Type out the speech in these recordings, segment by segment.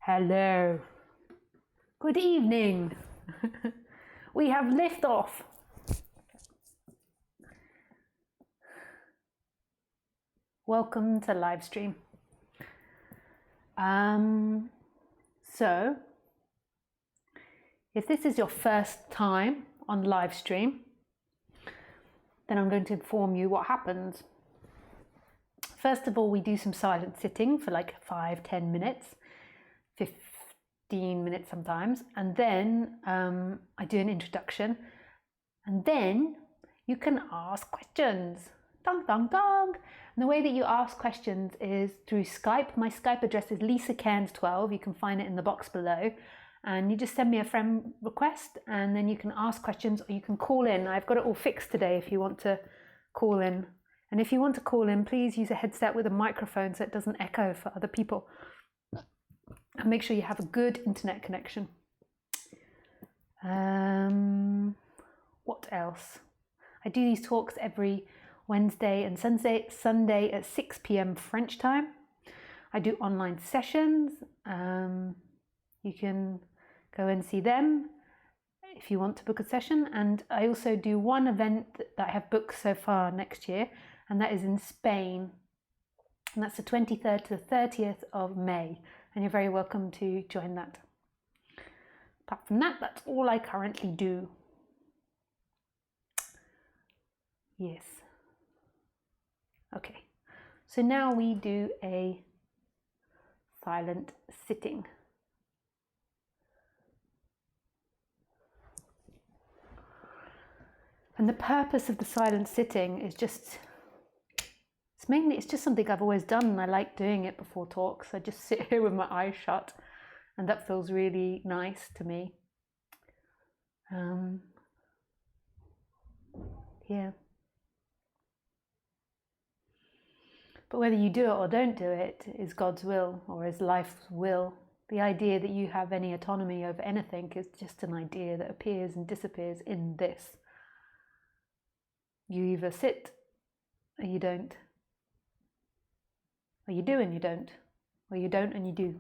Hello. Good evening. We have liftoff. Welcome to Livestream. So, if this is your first time on Livestream, then I'm going to inform you what happens. First of all, we do some silent sitting for like 5-10 minutes, 15 minutes sometimes, and then I do an introduction, and then you can ask questions. Dong, dong, dong. And the way that you ask questions is through Skype. My Skype address is LisaCairns12. You can find it in the box below. And you just send me a friend request, and then you can ask questions, or you can call in. I've got it all fixed today if you want to call in. And if you want to call in, please use a headset with a microphone so it doesn't echo for other people. And make sure you have a good internet connection. What else? I do these talks every Wednesday and Sunday at 6 p.m. French time. I do online sessions. You can go and see them if you want to book a session. And I also do one event that I have booked so far next year, and that is in Spain. And that's the 23rd to the 30th of May. And you're very welcome to join that. Apart from that, that's all I currently do. Yes. Okay. So now we do a silent sitting. And the purpose of the silent sitting is just, it's just something I've always done, and I like doing it before talks. I just sit here with my eyes shut, and that feels really nice to me. Yeah. But whether you do it or don't do it is God's will, or is life's will. The idea that you have any autonomy over anything is just an idea that appears and disappears in this. You either sit or you don't. Or you do and you don't. Or you don't and you do.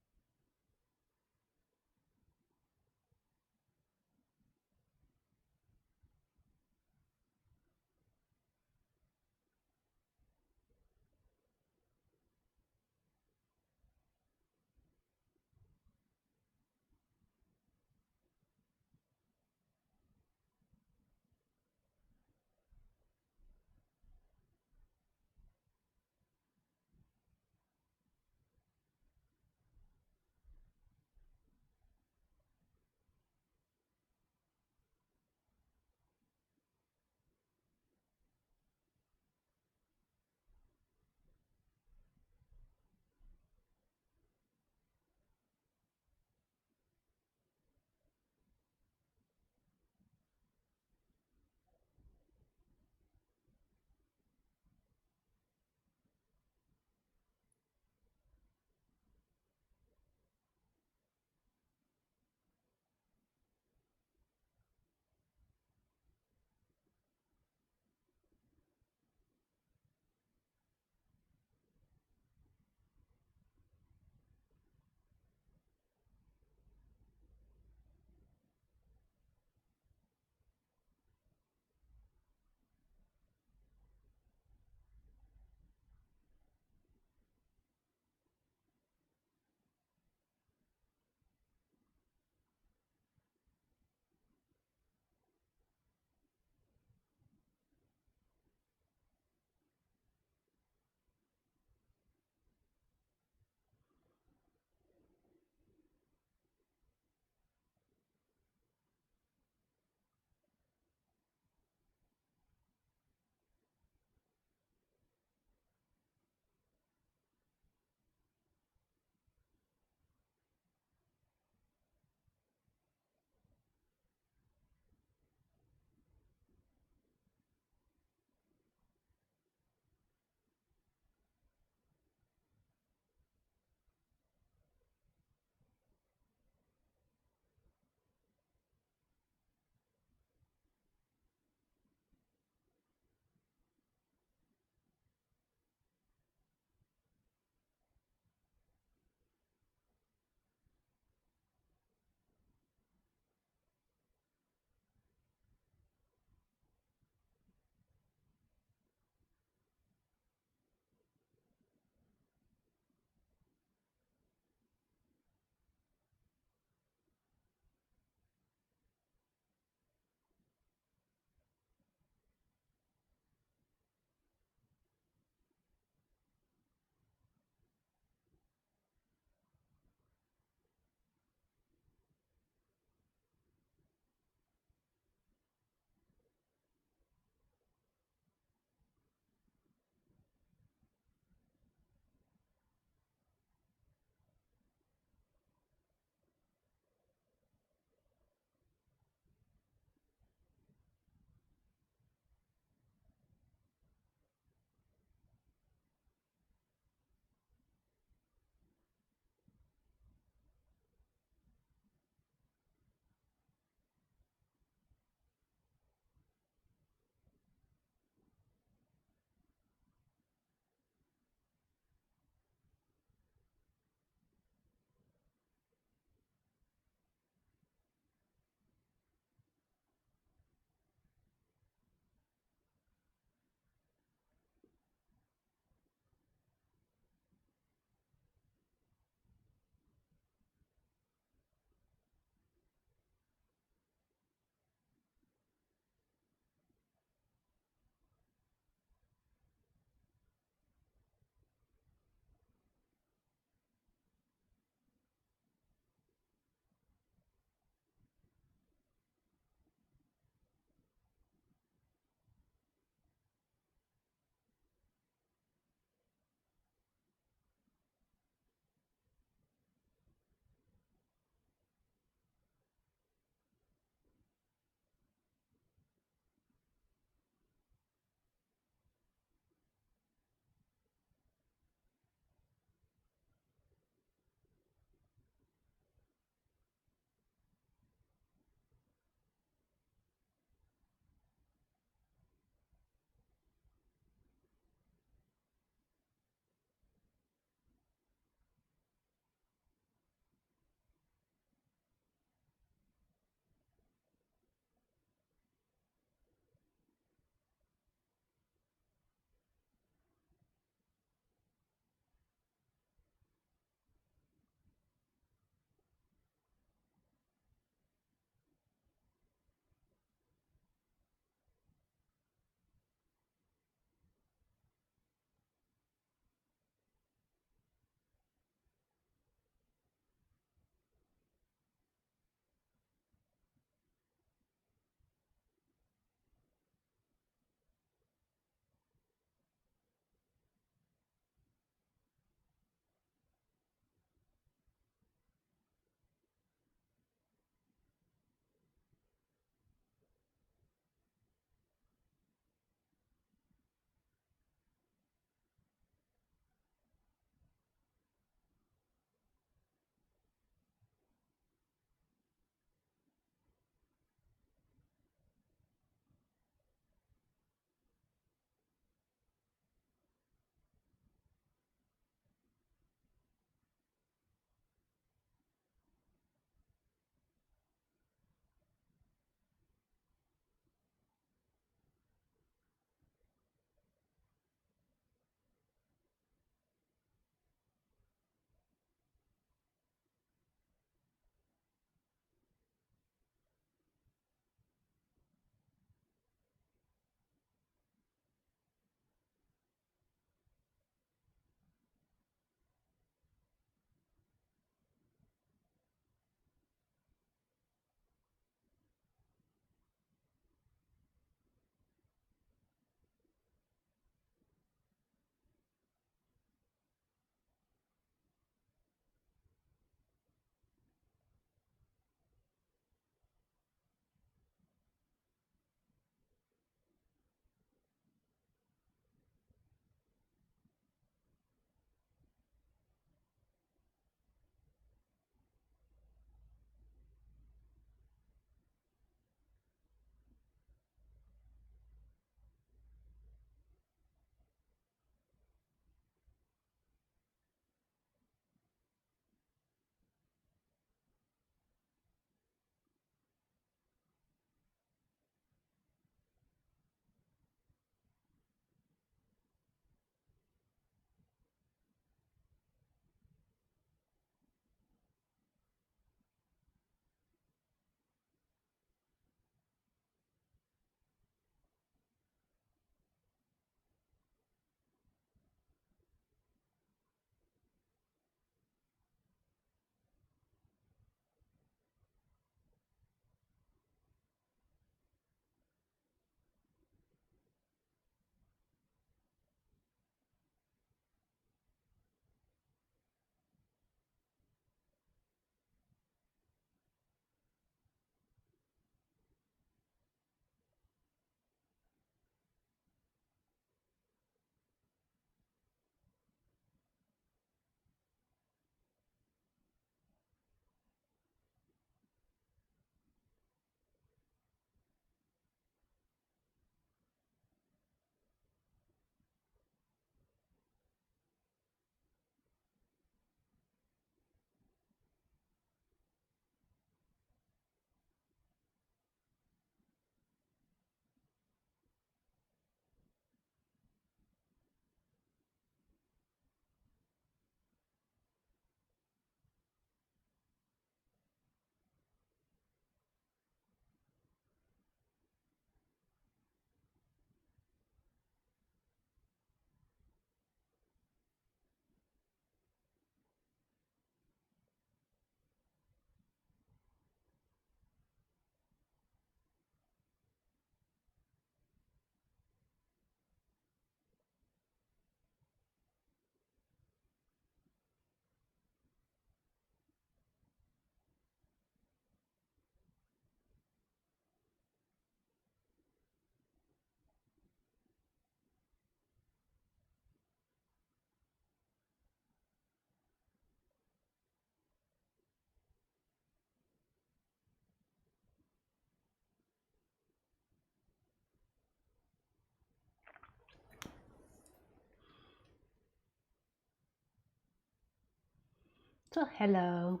So hello.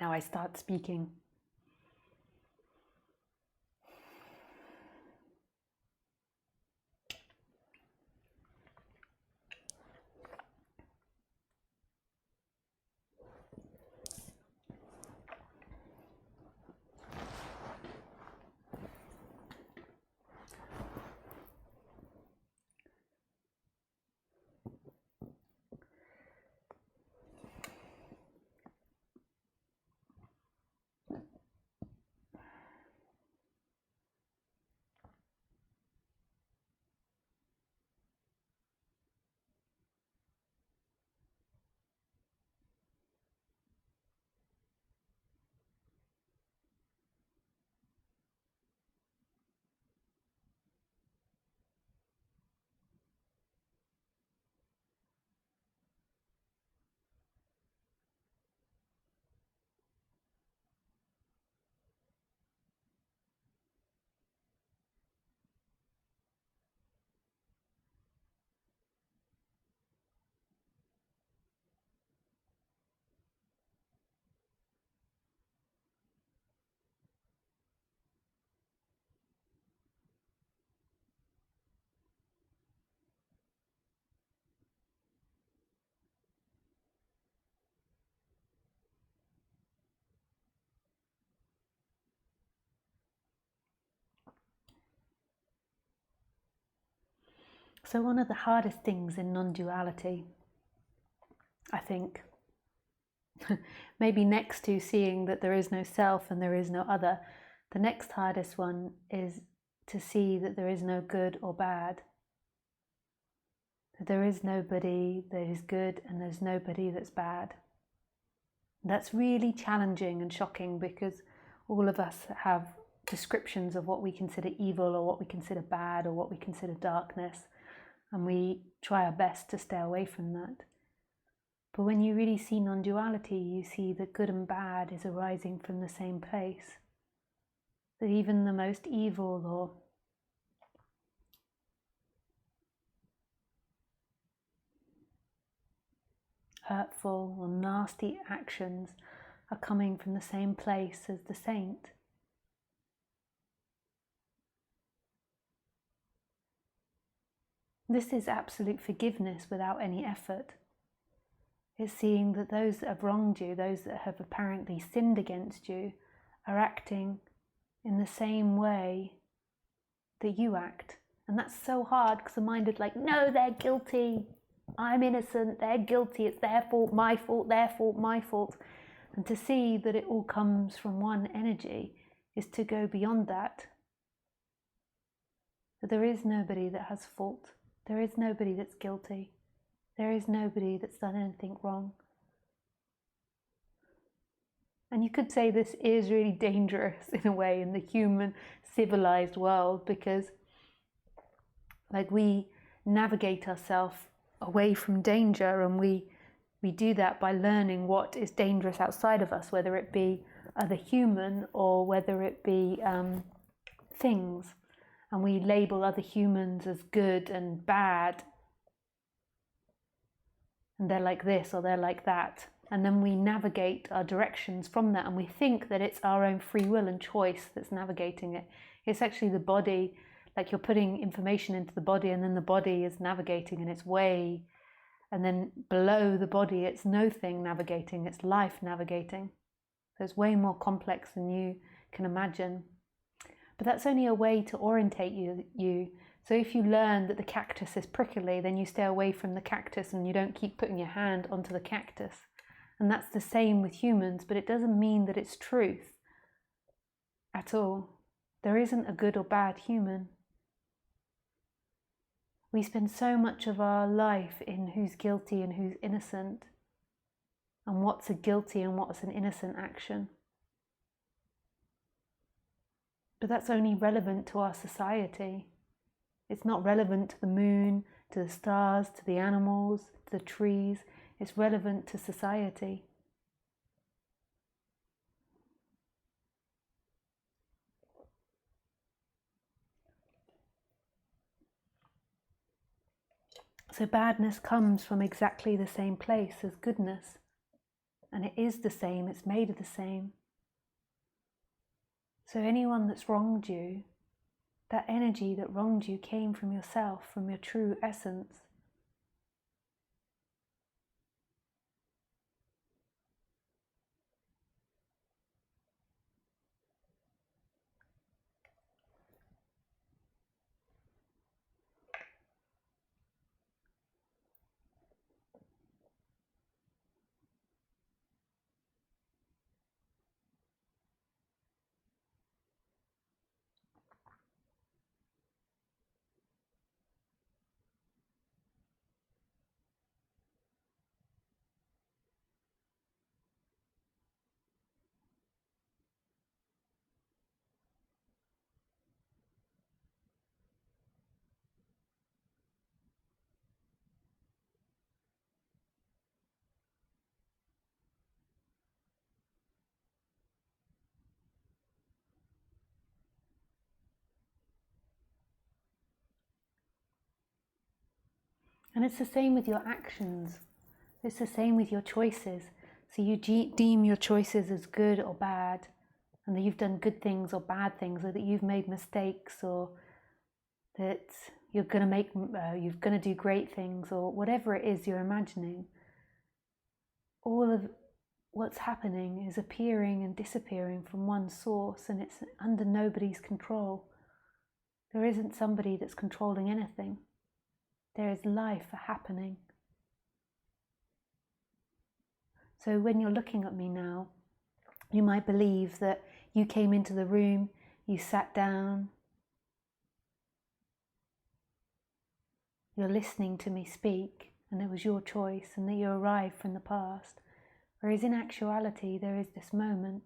Now I start speaking. So one of the hardest things in non-duality, I think, maybe next to seeing that there is no self and there is no other, the next hardest one is to see that there is no good or bad. That there is nobody that is good and there's nobody that's bad. That's really challenging and shocking because all of us have descriptions of what we consider evil or what we consider bad or what we consider darkness, and we try our best to stay away from that. But when you really see non-duality, you see that good and bad is arising from the same place. That even the most evil or hurtful or nasty actions are coming from the same place as the saint. This is absolute forgiveness without any effort. It's seeing that those that have wronged you, those that have apparently sinned against you, are acting in the same way that you act. And that's so hard because the mind is like, no, they're guilty. I'm innocent, they're guilty, it's their fault, my fault, their fault, my fault. And to see that it all comes from one energy is to go beyond that. That there is nobody that has fault. There is nobody that's guilty. There is nobody that's done anything wrong. And you could say this is really dangerous in a way in the human civilized world, because like we navigate ourselves away from danger, and we do that by learning what is dangerous outside of us, whether it be other human or whether it be things. And we label other humans as good and bad, and they're like this or they're like that. And then we navigate our directions from that, and we think that it's our own free will and choice that's navigating it. It's actually the body, like you're putting information into the body, and then the body is navigating in its way. And then below the body, it's no thing navigating, it's life navigating. So it's way more complex than you can imagine. But that's only a way to orientate you. So if you learn that the cactus is prickly, then you stay away from the cactus and you don't keep putting your hand onto the cactus. And that's the same with humans, but it doesn't mean that it's truth at all. There isn't a good or bad human. We spend so much of our life in who's guilty and who's innocent, and what's a guilty and what's an innocent action. But that's only relevant to our society. It's not relevant to the moon, to the stars, to the animals, to the trees. It's relevant to society. So badness comes from exactly the same place as goodness. And it is the same, it's made of the same. So anyone that's wronged you, that energy that wronged you came from yourself, from your true essence. And it's the same with your actions. It's the same with your choices. So you deem your choices as good or bad, and that you've done good things or bad things, or that you've made mistakes, or that you're going to do great things, or whatever it is you're imagining. All of what's happening is appearing and disappearing from one source, and it's under nobody's control. There isn't somebody that's controlling anything. There is life happening. So when you're looking at me now, you might believe that you came into the room, you sat down, you're listening to me speak, and it was your choice, and that you arrived from the past. Whereas in actuality, there is this moment.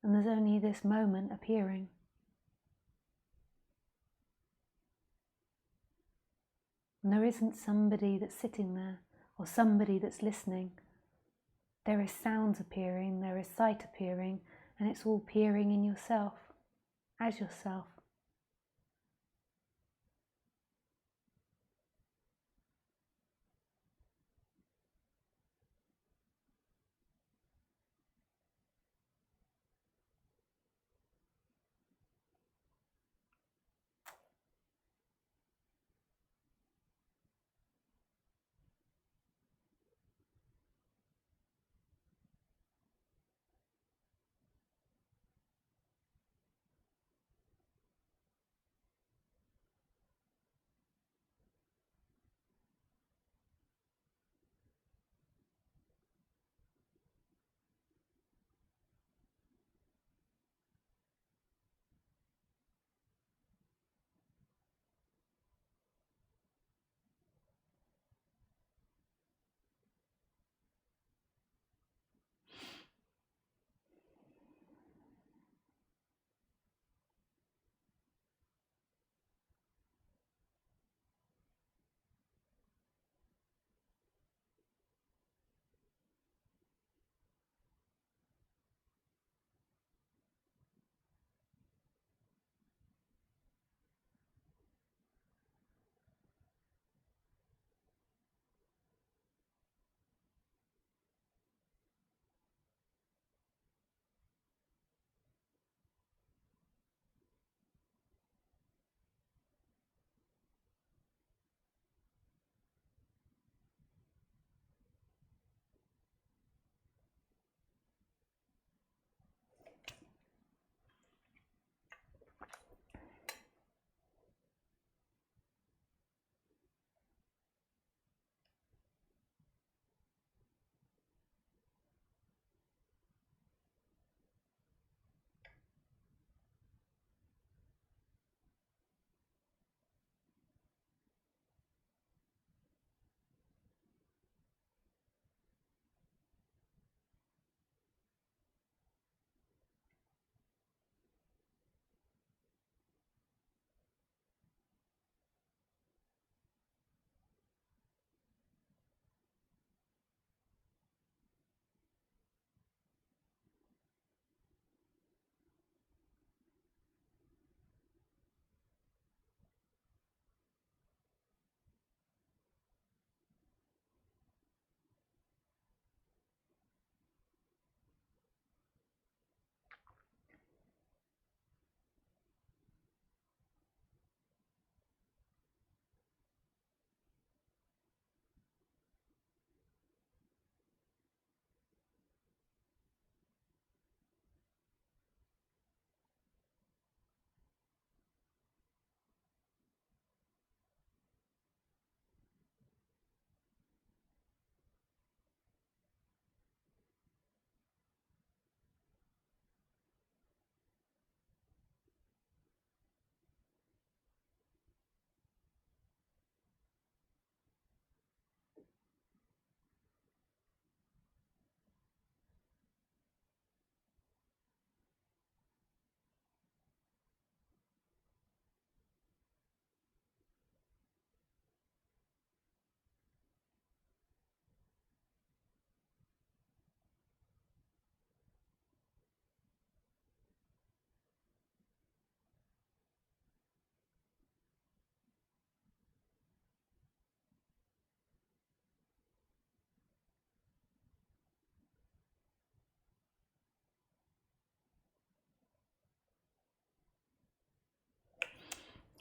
And there's only this moment appearing. And there isn't somebody that's sitting there, or somebody that's listening. There is sounds appearing, there is sight appearing, and it's all appearing in yourself, as yourself.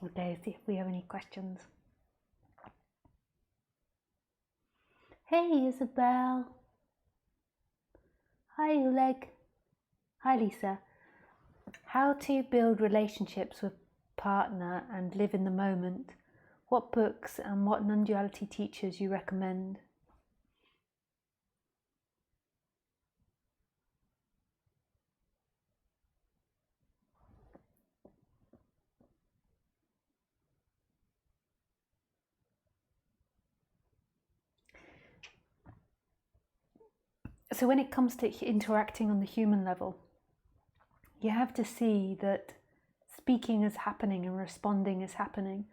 Okay, see if we have any questions. Hey Isabel. Hi Oleg. Hi Lisa. How to build relationships with partner and live in the moment. What books and what non-duality teachers you recommend? So when it comes to interacting on the human level, you have to see that speaking is happening and responding is happening.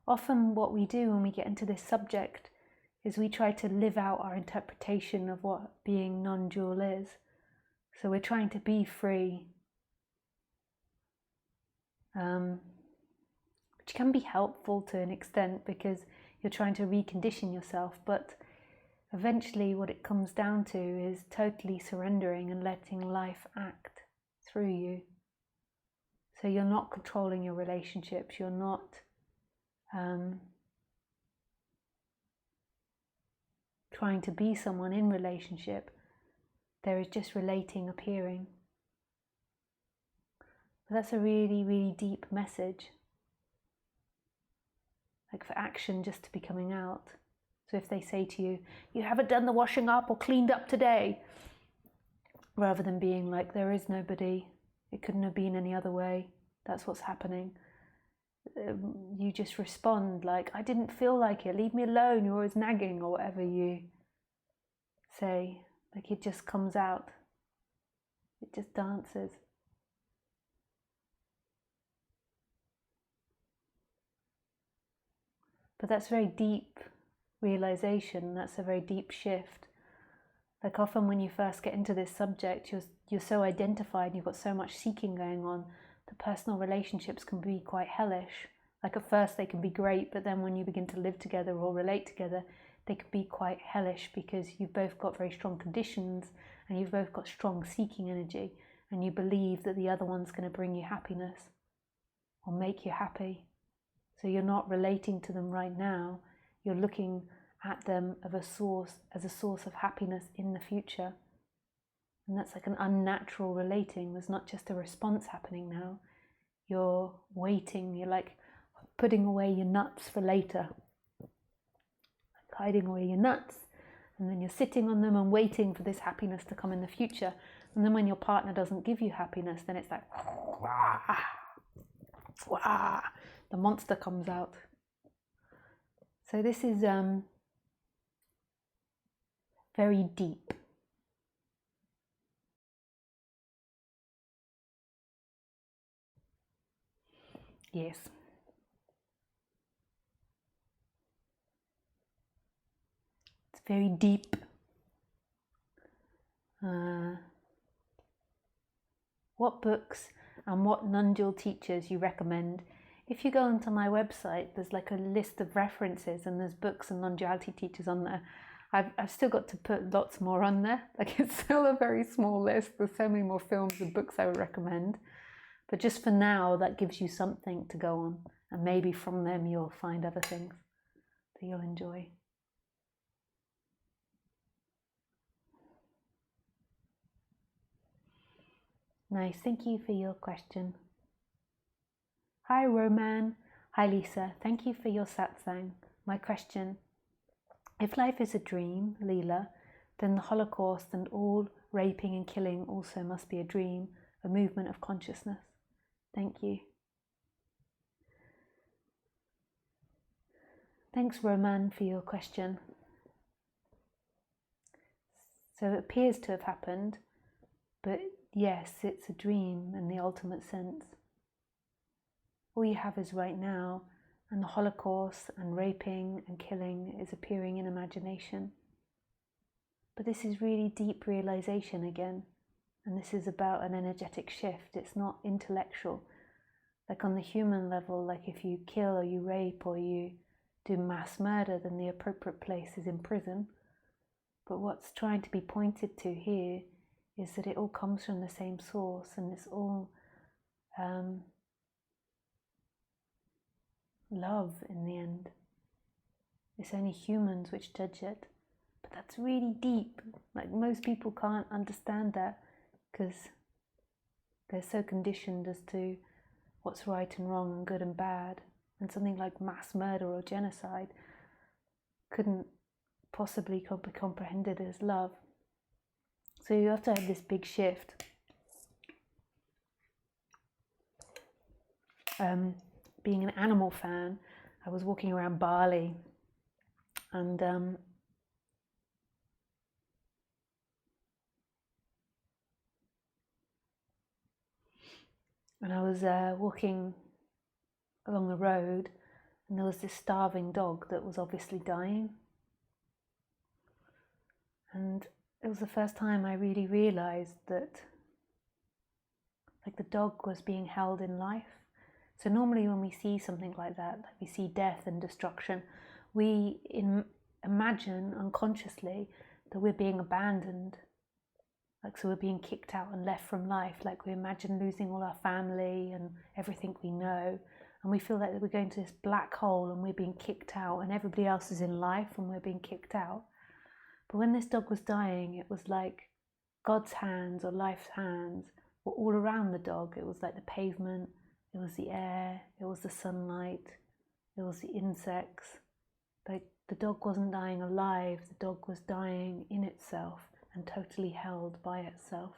Often what we do when we get into this subject is we try to live out our interpretation of what being non-dual is. So we're trying to be free, which can be helpful to an extent because you're trying to recondition yourself, but eventually what it comes down to is totally surrendering and letting life act through you. So you're not controlling your relationships, you're not trying to be someone in relationship. There is just relating appearing. But that's a really, really deep message. Like for action just to be coming out. So if they say to you, you haven't done the washing up or cleaned up today, rather than being like, there is nobody, it couldn't have been any other way, that's what's happening. You just respond like, I didn't feel like it, leave me alone, you're always nagging, or whatever you say. Like it just comes out. It just dances. But that's very deep realization, that's a very deep shift. Like often when you first get into this subject, you're so identified, you've got so much seeking going on, the personal relationships can be quite hellish. Like at first they can be great, but then when you begin to live together or relate together, they can be quite hellish because you've both got very strong conditions and you've both got strong seeking energy, and you believe that the other one's going to bring you happiness or make you happy. So you're not relating to them right now, you're looking at them as a source of happiness in the future. And that's like an unnatural relating. There's not just a response happening now. You're waiting, you're like putting away your nuts for later. Like hiding away your nuts, and then you're sitting on them and waiting for this happiness to come in the future. And then when your partner doesn't give you happiness, then it's like, wah, wah, the monster comes out. So this is very deep. Yes. It's very deep. What books and what non-dual teachers you recommend? If you go onto my website, there's like a list of references and there's books and non-duality teachers on there. I've still got to put lots more on there. Like it's still a very small list. There's so many more films and books I would recommend. But just for now, that gives you something to go on. And maybe from them you'll find other things that you'll enjoy. Nice, thank you for your question. Hi Roman. Hi Lisa, thank you for your satsang. My question: if life is a dream, Leela, then the Holocaust and all raping and killing also must be a dream, a movement of consciousness. Thank you. Thanks Roman for your question. So it appears to have happened, but yes, it's a dream in the ultimate sense. All you have is right now, and the Holocaust and raping and killing is appearing in imagination. But this is really deep realization again, and this is about an energetic shift. It's not intellectual. Like on the human level, like if you kill or you rape or you do mass murder, then the appropriate place is in prison. But what's trying to be pointed to here is that it all comes from the same source, and it's all love in the end. It's only humans which judge it. But that's really deep. Like, most people can't understand that because they're so conditioned as to what's right and wrong and good and bad. And something like mass murder or genocide couldn't possibly be comprehended as love. So you have to have this big shift. Being an animal fan, I was walking around Bali and I was walking along the road, and there was this starving dog that was obviously dying. And it was the first time I really realized that, like, the dog was being held in life. So normally when we see something like that, like we see death and destruction, we imagine unconsciously that we're being abandoned. Like, so we're being kicked out and left from life. Like, we imagine losing all our family and everything we know. And we feel like we're going to this black hole and we're being kicked out, and everybody else is in life and we're being kicked out. But when this dog was dying, it was like God's hands or life's hands were all around the dog. It was like the pavement, it was the air, it was the sunlight, it was the insects. Like, the dog wasn't dying alive, the dog was dying in itself and totally held by itself.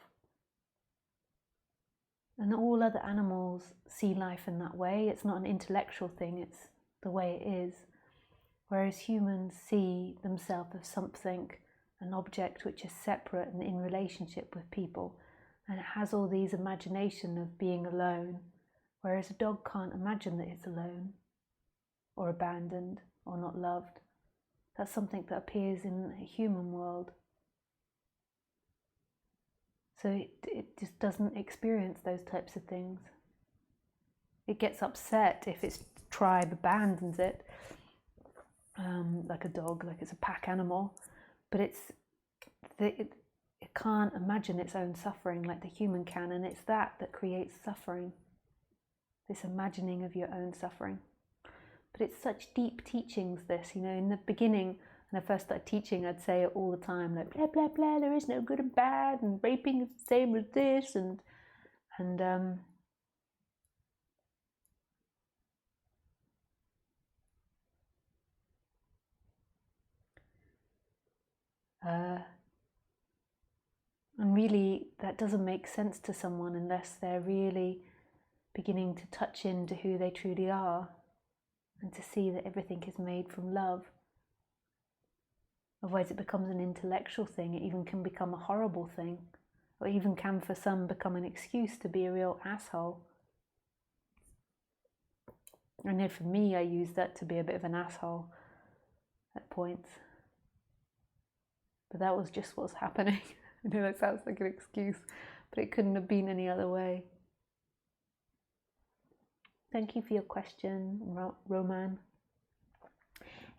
And all other animals see life in that way. It's not an intellectual thing, it's the way it is. Whereas humans see themselves as something, an object which is separate and in relationship with people, and it has all these imagination of being alone, whereas a dog can't imagine that it's alone or abandoned or not loved. That's something that appears in a human world. So it just doesn't experience those types of things. It gets upset if its tribe abandons it, like a dog, like it's a pack animal, but it can't imagine its own suffering like the human can, and it's that creates suffering, this imagining of your own suffering. But it's such deep teachings, this, you know. In the beginning, when I first started teaching, I'd say it all the time, like, blah, blah, blah, there is no good and bad, and raping is the same as this, and really, that doesn't make sense to someone unless they're really beginning to touch into who they truly are and to see that everything is made from love. Otherwise it becomes an intellectual thing. It even can become a horrible thing, or even can for some become an excuse to be a real asshole. I know for me, I use that to be a bit of an asshole at points. But that was just what's happening. I know that sounds like an excuse, but it couldn't have been any other way. Thank you for your question, Roman.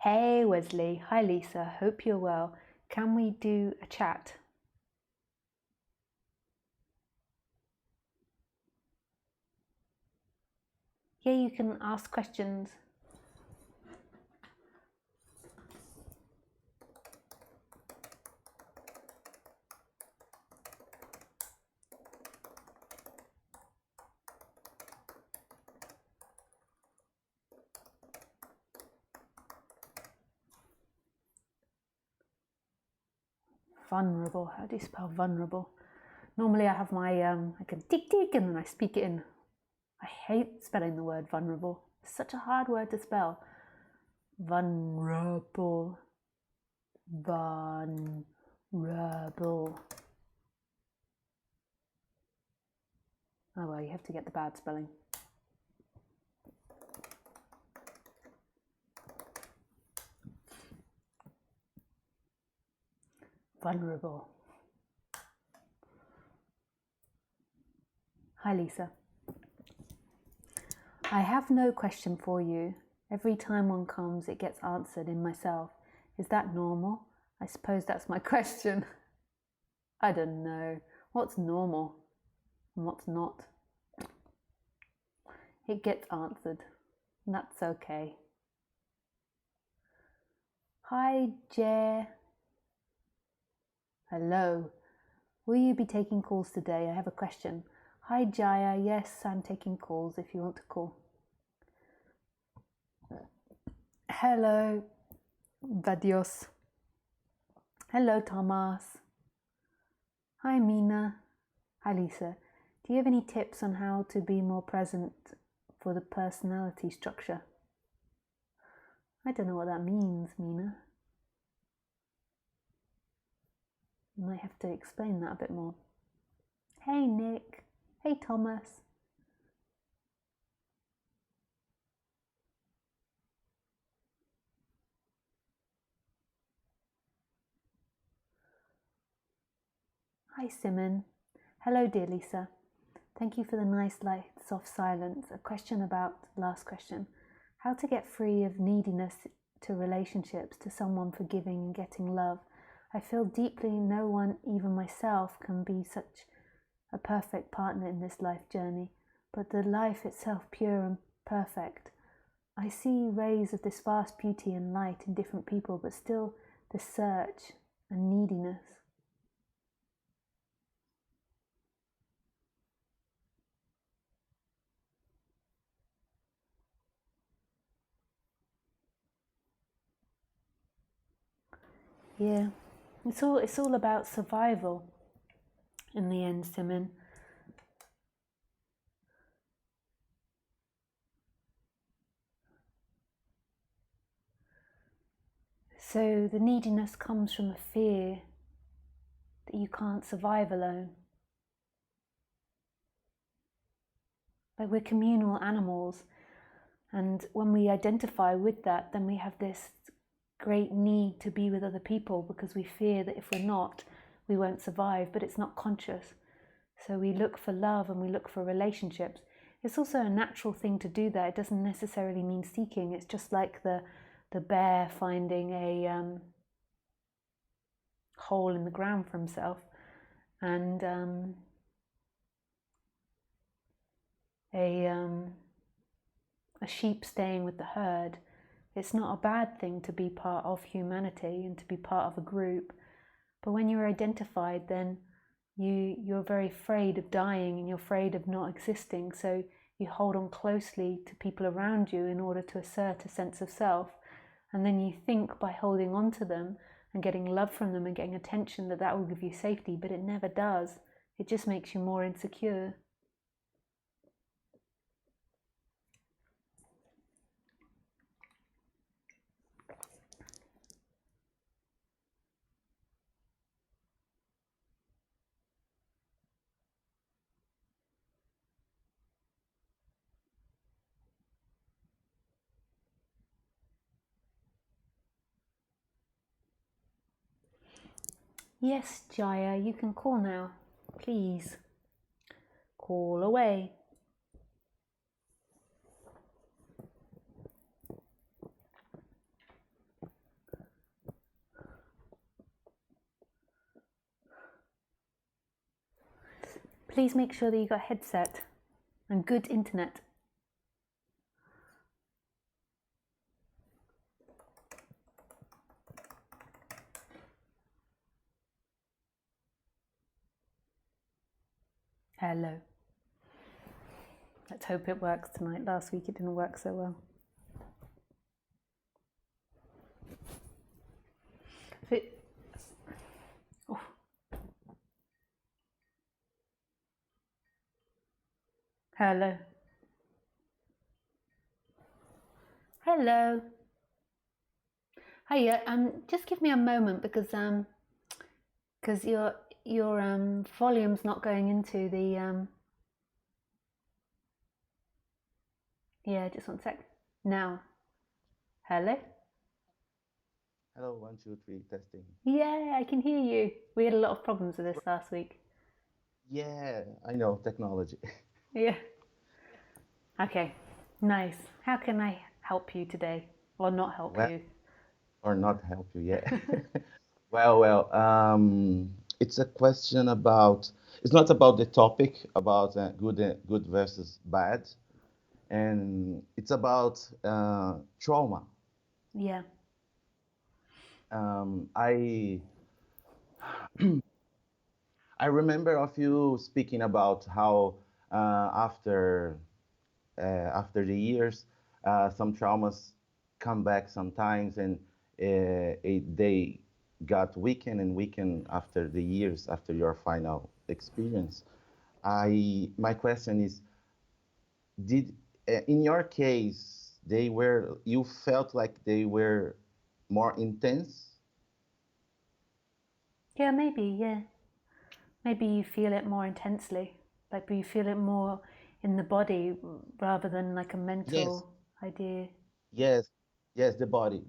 Hey Wesley, hi Lisa, hope you're well. Can we do a chat? Yeah, you can ask questions. Vulnerable, how do you spell vulnerable? Normally I have my, I can tick tick and then I speak it in. I hate spelling the word vulnerable. It's such a hard word to spell. Vulnerable. Vulnerable. Oh well, you have to get the bad spelling. Vulnerable. Hi Lisa. I have no question for you. Every time one comes, it gets answered in myself. Is that normal? I suppose that's my question. I don't know. What's normal and what's not? It gets answered. That's okay. Hi, Jer. Hello. Will you be taking calls today? I have a question. Hi, Jaya. Yes, I'm taking calls if you want to call. Hello, Vadios. Hello, Thomas. Hi, Mina. Hi, Lisa. Do you have any tips on how to be more present for the personality structure? I don't know what that means, Mina. You might have to explain that a bit more. Hey, Nick. Hey, Thomas. Hi, Simon. Hello, dear Lisa. Thank you for the nice, light, soft silence. A question about last question. How to get free of neediness to relationships, to someone for giving and getting love. I feel deeply no one, even myself, can be such a perfect partner in this life journey, but the life itself pure and perfect. I see rays of this vast beauty and light in different people, but still the search and neediness. Yeah, it's all about survival in the end, Simon. So the neediness comes from a fear that you can't survive alone. Like we're communal animals, and when we identify with that, then we have this great need to be with other people because we fear that if we're not, we won't survive, but it's not conscious. So we look for love and we look for relationships. It's also a natural thing to do that. It doesn't necessarily mean seeking. It's just like the bear finding a hole in the ground for himself, and a sheep staying with the herd. It's not a bad thing to be part of humanity and to be part of a group. But when you're identified, then you're very afraid of dying and you're afraid of not existing. So you hold on closely to people around you in order to assert a sense of self. And then you think by holding on to them and getting love from them and getting attention that will give you safety, but it never does. It just makes you more insecure. Yes, Jaya, you can call now. Please. Call away. Please make sure that you got a headset and good internet. Hello. Let's hope it works tonight. Last week it didn't work so well. Oh. Hello. Hello. Hiya. Just give me a moment because your volume's not going into the yeah, just one sec. Now. Hello? Hello, 1, 2, 3, testing. Yeah, I can hear you. We had a lot of problems with this last week. Yeah, I know, technology. Yeah. Okay, nice. How can I help you today? Or not help Well, you? or not help you, yeah. Well, it's a question about, it's not about the topic about good versus bad. and it's about trauma. Yeah. I I remember of you speaking about how after after the years, some traumas come back sometimes, and they got weakened and weakened after the years after your final experience. My question is, did in your case you felt like they were more intense? Yeah, maybe, yeah. Maybe you feel it more intensely. Like you feel it more in the body rather than like a Yes, mental idea. yes, yes. The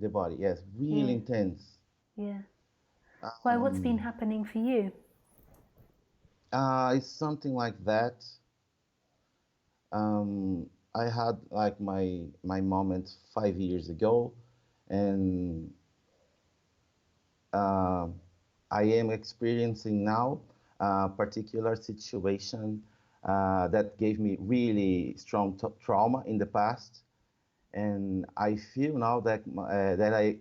body. Yes, really Yeah, intense. yeah. Why, what's been Um, happening for you? it's something like that. I had like my moment 5 years ago, and uh, I am experiencing now a particular situation that gave me really strong trauma in the past, and I feel now that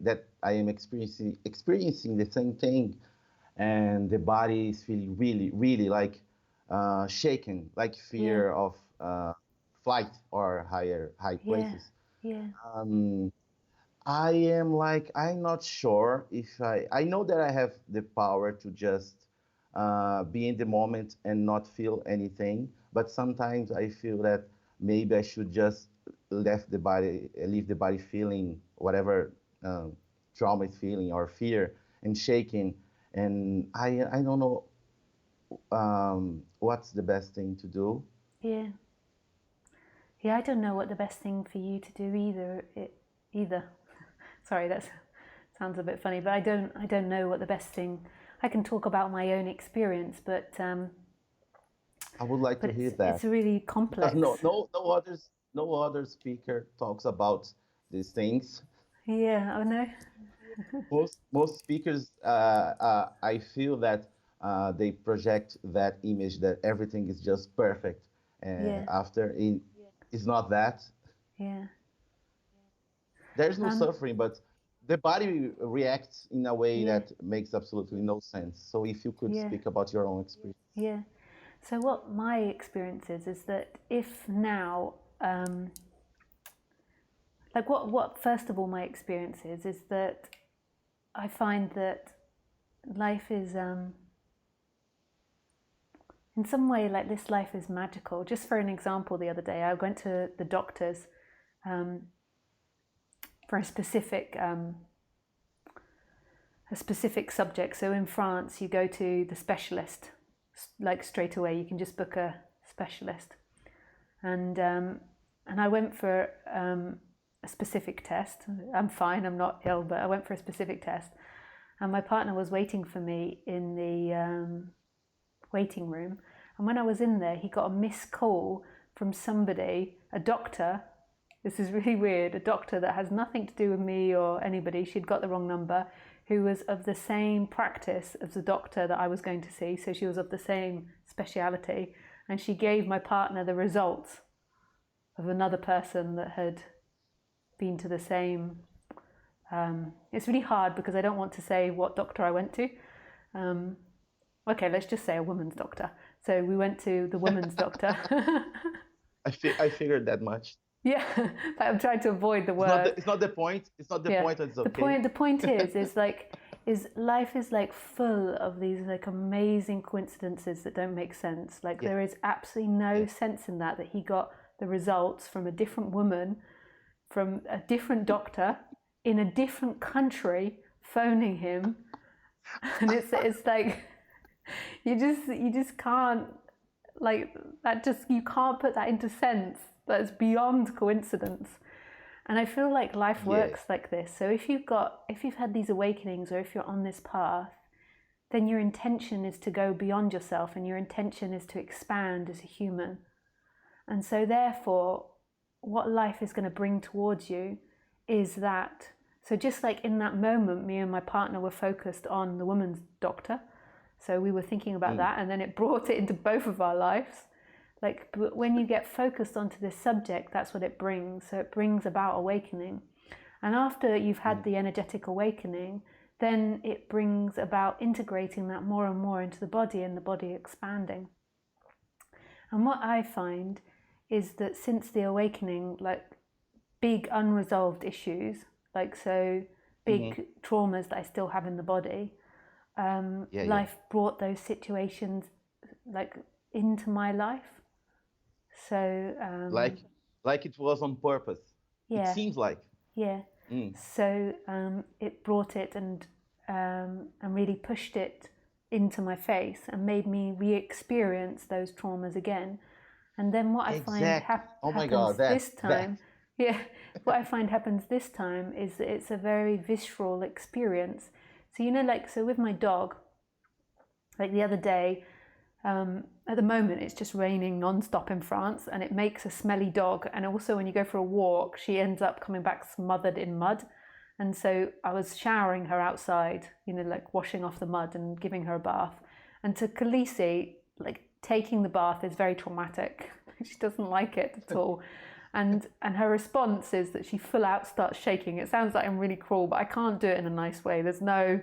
that I am experiencing the same thing, and the body is feeling really like shaken, like Yeah, fear of flight or high yeah, places. yeah, Um, I am like, I'm not sure if I know that I have the power to just be in the moment and not feel anything, but sometimes I feel that maybe I should just leave the body feeling whatever um, trauma is feeling or fear and shaking. And I don't know what's the best thing to do. yeah. Yeah, I don't know what the best thing for you to do either. Sorry, that sounds a bit funny, but I don't know what the best thing. I can talk about my own experience, I would like but to hear it's that really because complex. no other speaker talks about these things. Yeah, I know. Most speakers, I feel that they project that image that everything is just perfect. Yeah, After in, it's not that. yeah. There's no Um, suffering, but the body reacts in a way yeah, that makes absolutely no sense. So if you could yeah, speak about your own experience. yeah. So what my experience is that if now, like what first of all my experience is that I find that life is in some way like this life is magical. Just for an example, the other day I went to the doctors um, for a specific subject. So in France, you go to the specialist like straight away. You can just book a specialist, and um, and I went for a specific test. I'm fine. I'm not ill, but I went for a specific test, and my partner was waiting for me in the waiting room. And when I was in there, he got a missed call from somebody, a doctor. This is really weird. A doctor that has nothing to do with me or anybody. She'd got the wrong number, who was of the same practice as the doctor that I was going to see. So she was of the same speciality. And she gave my partner the results of another person that had been to the same. It's really hard because I don't want to say what doctor I went to. Um, okay, let's just say a woman's doctor. So we went to the woman's doctor. I figured that much. Yeah, I'm trying to avoid the word. It's not the point. It's not the Yeah, point. It's the okay. point is like is life is like full of these like amazing coincidences that don't make sense. Like Yeah. there is absolutely no Yeah. sense in that he got the results from a different woman, from a different doctor in a different country phoning him, and it's like you just can't, like that, just you can't put that into sense. That's beyond coincidence. And I feel like life Yeah. works like this. So if you've had these awakenings, or if you're on this path, then your intention is to go beyond yourself, and your intention is to expand as a human. And so therefore, what life is going to bring towards you is that. So just like in that moment, me and my partner were focused on the woman's doctor. So we were thinking about Mm. that, and then it brought it into both of our lives. But when you get focused onto this subject, that's what it brings. So it brings about awakening. And after you've had the energetic awakening, then it brings about integrating that more and more into the body, and the body expanding. And what I find is that since the awakening, like big unresolved issues, like so big traumas that I still have in the body, life brought those situations like into my life. So like it was on purpose. It yeah, seems like. yeah. So it brought it and really pushed it into my face and made me re-experience those traumas again. And then what I find Oh my happens God, this that. time, yeah, what I find happens this time is that it's a very visceral experience. So, you know, like, so with my dog, like the other day, at the moment it's just raining non-stop in France, and it makes a smelly dog. And also when you go for a walk, she ends up coming back smothered in mud. And so I was showering her outside, you know, like washing off the mud and giving her a bath. And to Khaleesi, like taking the bath is very traumatic. She doesn't like it at all. And her response is that she full out starts shaking. It sounds like I'm really cruel, but I can't do it in a nice way. There's no,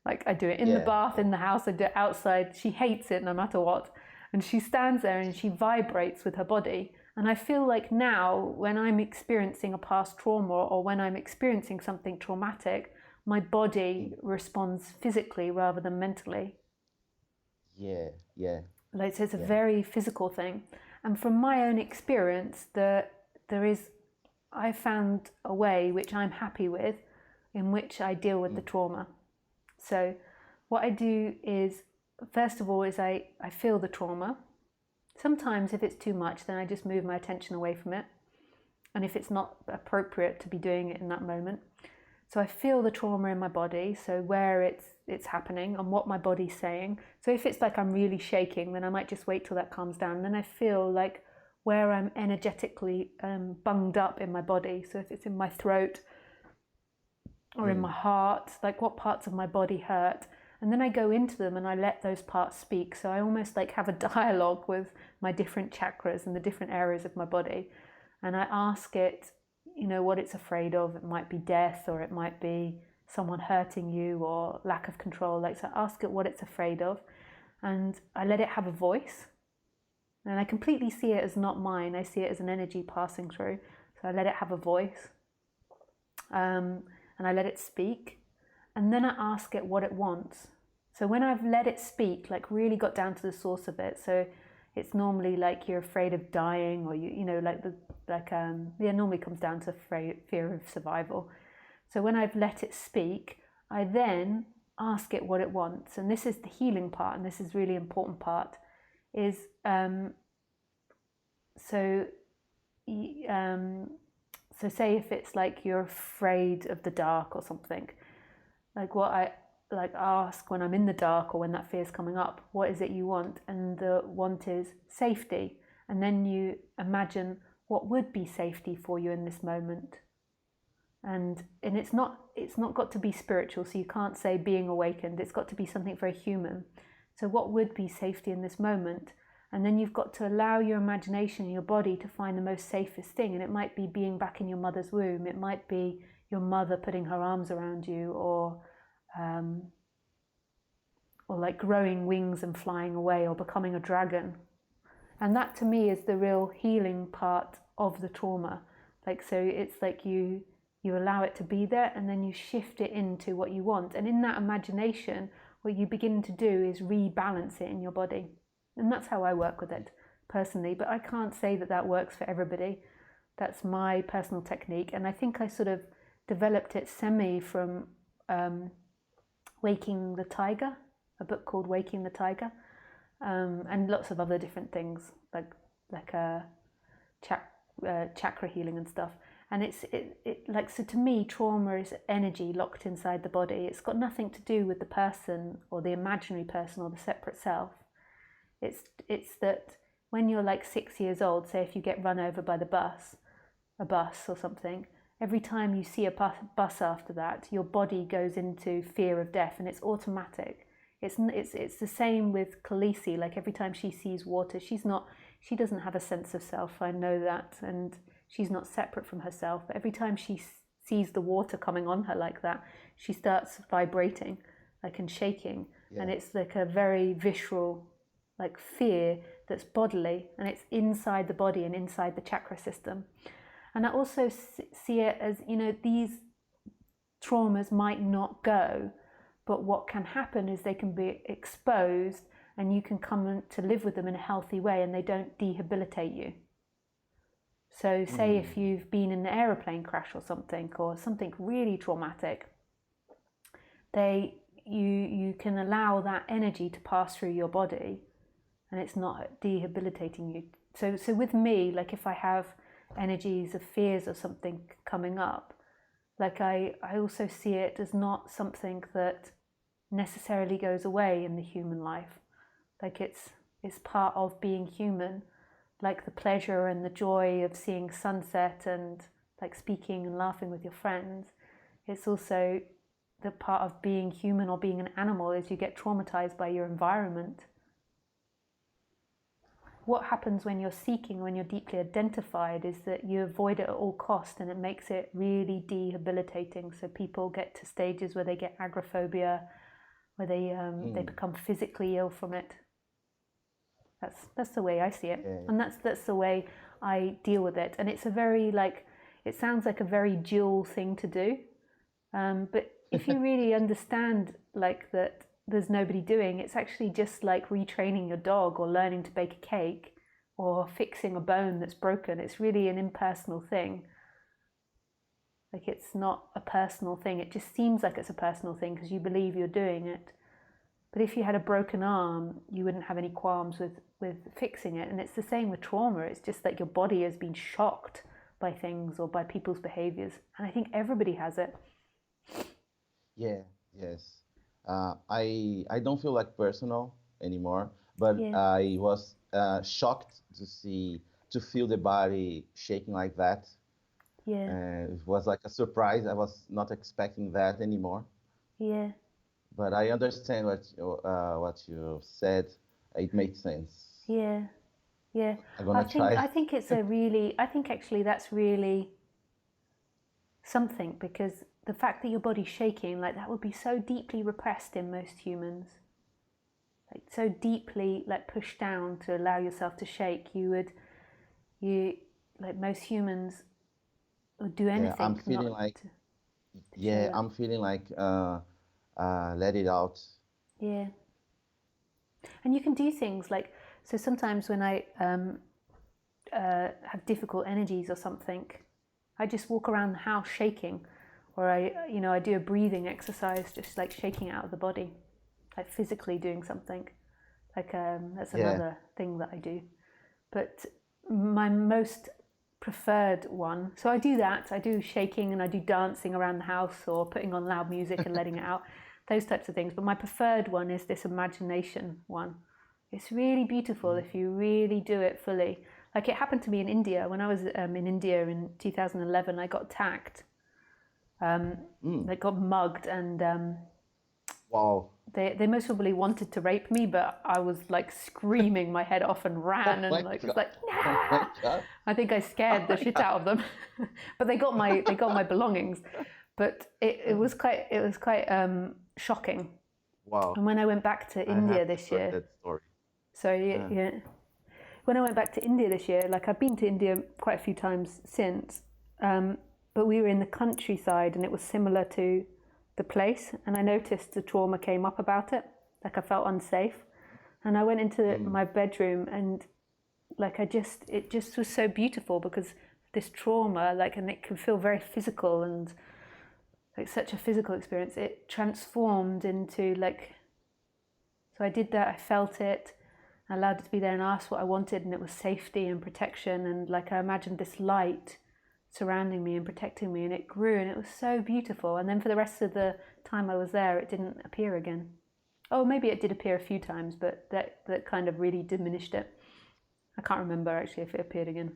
like, I do it in the bath, in the house, I do it outside. She hates it no matter what. And she stands there and she vibrates with her body. And I feel like now, when I'm experiencing a past trauma or when I'm experiencing something traumatic, my body responds physically rather than mentally. Yeah, yeah. Like, so it's a very physical thing. And from my own experience, I found a way which I'm happy with, in which I deal with the trauma. So what I do is, first of all, is I feel the trauma. Sometimes if it's too much, then I just move my attention away from it. And if it's not appropriate to be doing it in that moment. So I feel the trauma in my body, so where it's happening and what my body's saying. So if it's like I'm really shaking, then I might just wait till that calms down. And then I feel like where I'm energetically bunged up in my body. So if it's in my throat or in my heart, like what parts of my body hurt. And then I go into them and I let those parts speak. So I almost like have a dialogue with my different chakras and the different areas of my body. And I ask it, you know, what it's afraid of. It might be death, or it might be someone hurting you, or lack of control. Like, so I ask it what it's afraid of, and I let it have a voice. And I completely see it as not mine. I see it as an energy passing through. So I let it have a voice, and I let it speak. And then I ask it what it wants. So when I've let it speak, like really got down to the source of it. So it's normally like you're afraid of dying, or you know, like normally comes down to fear of survival. So when I've let it speak, I then ask it what it wants. And this is the healing part, and this is really important part, is so say if it's like you're afraid of the dark or something, like what I like ask when I'm in the dark or when that fear is coming up, what is it you want? And the want is safety. And then you imagine what would be safety for you in this moment. And it's not got to be spiritual, so you can't say being awakened. It's got to be something very human. So what would be safety in this moment? And then you've got to allow your imagination and your body to find the most safest thing. And it might be being back in your mother's womb. It might be your mother putting her arms around you, or like growing wings and flying away, or becoming a dragon. And that to me is the real healing part of the trauma. Like, so it's like you allow it to be there, and then you shift it into what you want. And in that imagination, what you begin to do is rebalance it in your body. And that's how I work with it personally. But I can't say that that works for everybody. That's my personal technique. And I think I sort of developed it from Waking the Tiger, a book called Waking the Tiger, and lots of other different things like chakra healing and stuff. And it's like, so to me, trauma is energy locked inside the body. It's got nothing to do with the person or the imaginary person or the separate self. It's that when you're like 6 years old, say if you get run over by a bus or something, every time you see a bus after that, your body goes into fear of death, and it's automatic. It's the same with Khaleesi. Like every time she sees water, she doesn't have a sense of self. I know that, and she's not separate from herself. But every time she sees the water coming on her like that, she starts vibrating, like, and shaking, and it's like a very visceral, like, fear that's bodily, and it's inside the body and inside the chakra system. And I also see it as, these traumas might not go, but what can happen is they can be exposed, and you can come to live with them in a healthy way, and they don't debilitate you. So say if you've been in an aeroplane crash or something really traumatic, you can allow that energy to pass through your body, and it's not debilitating you. So with me, like if I have energies of fears or something coming up, like I also see it as not something that necessarily goes away in the human life. Like it's part of being human, like the pleasure and the joy of seeing sunset and like speaking and laughing with your friends. It's also the part of being human or being an animal is you get traumatized by your environment. What happens when you're seeking, when you're deeply identified, is that you avoid it at all cost, and it makes it really debilitating. So people get to stages where they get agoraphobia, where they become physically ill from it. That's the way I see it, and that's the way I deal with it. And it's a very it sounds like a very dual thing to do, but if you really understand that there's nobody doing, it's actually just like retraining your dog or learning to bake a cake or fixing a bone that's broken. It's really an impersonal thing. Like it's not a personal thing. It just seems like it's a personal thing because you believe you're doing it. But if you had a broken arm, you wouldn't have any qualms with fixing it. And it's the same with trauma. It's just that your body has been shocked by things or by people's behaviors. And I think everybody has it. Yes. I don't feel like personal anymore, but I was shocked to feel the body shaking like that. It was like a surprise. I was not expecting that anymore. But I understand what you said. It makes sense. I'm gonna try. I think it's I think actually that's really something, because the fact that your body's shaking, like that would be so deeply repressed in most humans, like so deeply pushed down to allow yourself to shake. Like most humans would do anything. I'm feeling I'm feeling like let it out. And you can do things like, so sometimes when I have difficult energies or something, I just walk around the house shaking, or I do a breathing exercise, just like shaking out of the body, like physically doing something. That's another thing that I do. But my most preferred one, so I do that. I do shaking and I do dancing around the house or putting on loud music and letting it out, those types of things. But my preferred one is this imagination one. It's really beautiful if you really do it fully. Like it happened to me in India. When I was in India in 2011, I got attacked. They got mugged, and wow. They most probably wanted to rape me, but I was like screaming my head off and ran, and was like, nah! I think I scared the shit out of them. But they got my belongings. But it was quite shocking. Wow. And when I went back to India this year, that story. So when I went back to India this year, like I've been to India quite a few times since, but we were in the countryside and it was similar to the place, and I noticed the trauma came up about it. Like I felt unsafe, and I went into my bedroom, and like it just was so beautiful because this trauma, and it can feel very physical and like such a physical experience. It transformed into so I did that. I felt it. I allowed it to be there and asked what I wanted, and it was safety and protection, and I imagined this light surrounding me and protecting me, and it grew, and it was so beautiful. And then for the rest of the time I was there, it didn't appear again. Oh, maybe it did appear a few times, but that kind of really diminished it. I can't remember actually if it appeared again.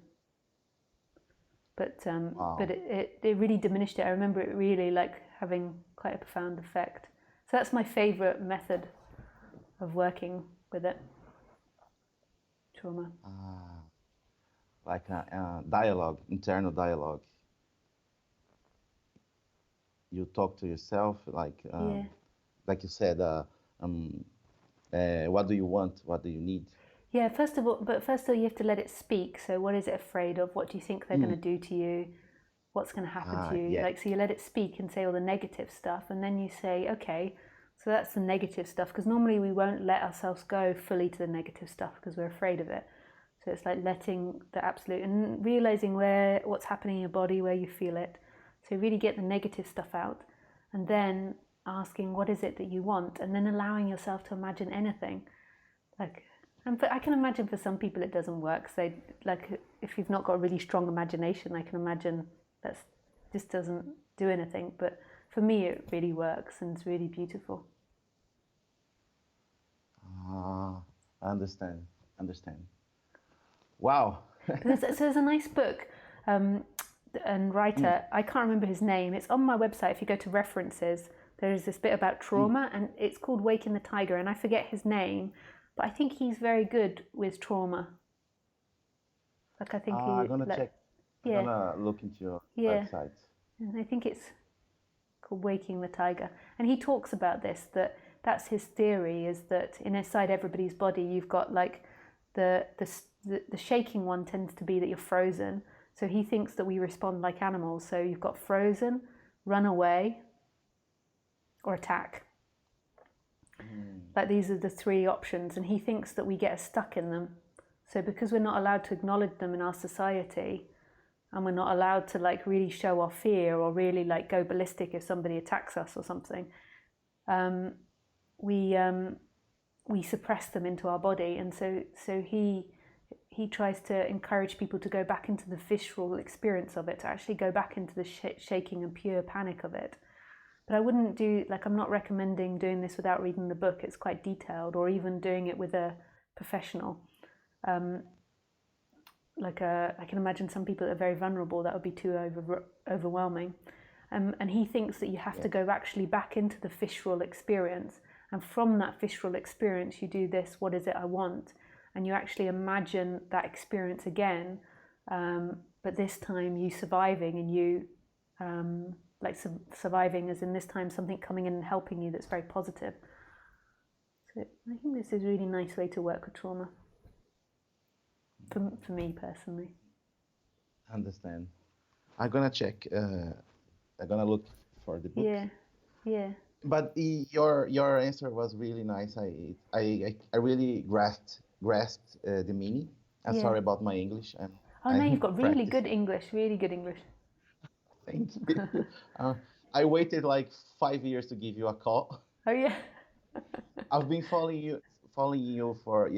But wow. but it really diminished it. I remember it really having quite a profound effect. So that's my favorite method. of working with it, trauma. Like a dialogue, internal dialogue. You talk to yourself, Yeah. like you said, what do you want? What do you need? Yeah, first of all, you have to let it speak. So, what is it afraid of? What do you think they're going to do to you? What's going to happen to you? Yeah. Like, so you let it speak and say all the negative stuff, and then you say, okay, so that's the negative stuff. Because normally we won't let ourselves go fully to the negative stuff because we're afraid of it. So it's like letting the absolute and realizing what's happening in your body, where you feel it. So really get the negative stuff out, and then asking what is it that you want, and then allowing yourself to imagine anything. Like, and I can imagine for some people it doesn't work. So like if you've not got a really strong imagination, I can imagine that just doesn't do anything. But for me, it really works and it's really beautiful. I understand. Wow. So there's a nice book and writer, I can't remember his name. It's on my website. If you go to references, there's this bit about trauma, and it's called Waking the Tiger, and I forget his name, but I think he's very good with trauma. Like I think I'm gonna check. I'm yeah, gonna look into your yeah. website. And I think it's called Waking the Tiger, and he talks about this. That's his theory, is that inside everybody's body you've got like the shaking one tends to be that you're frozen. So he thinks that we respond like animals. So you've got frozen, run away, or attack. Like these are the three options, and he thinks that we get stuck in them. So because we're not allowed to acknowledge them in our society, and we're not allowed to like really show our fear or really like go ballistic if somebody attacks us or something, we suppress them into our body. And so he tries to encourage people to go back into the visceral experience of it, to actually go back into the shaking and pure panic of it. But I wouldn't I'm not recommending doing this without reading the book. It's quite detailed, or even doing it with a professional. I can imagine some people that are very vulnerable, that would be too overwhelming. And he thinks that you have to go actually back into the visceral experience. And from that visceral experience, you do this, what is it I want? And you actually imagine that experience again, but this time you surviving, and you surviving as in this time something coming in and helping you that's very positive. So I think this is a really nice way to work with trauma. For me personally. Understand. I'm gonna check. I'm gonna look for the book. Yeah. But your answer was really nice. I really grasped the meaning. I'm sorry about my English. No, you've I'm got really good English. Really good English. Thank you. I waited like 5 years to give you a call. Oh yeah. I've been following you for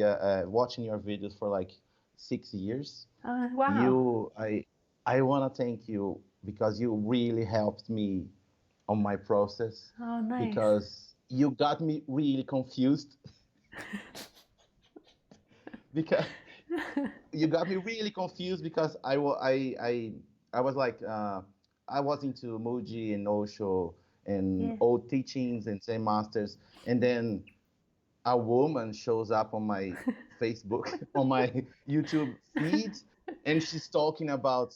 watching your videos for like 6 years. Wow. I want to thank you because you really helped me on my process. Oh, nice. Because you got me really confused. Because you got me really confused because I was like I was into Muji and Osho and old teachings and Zen masters, and then a woman shows up on my Facebook, on my YouTube feed, and she's talking about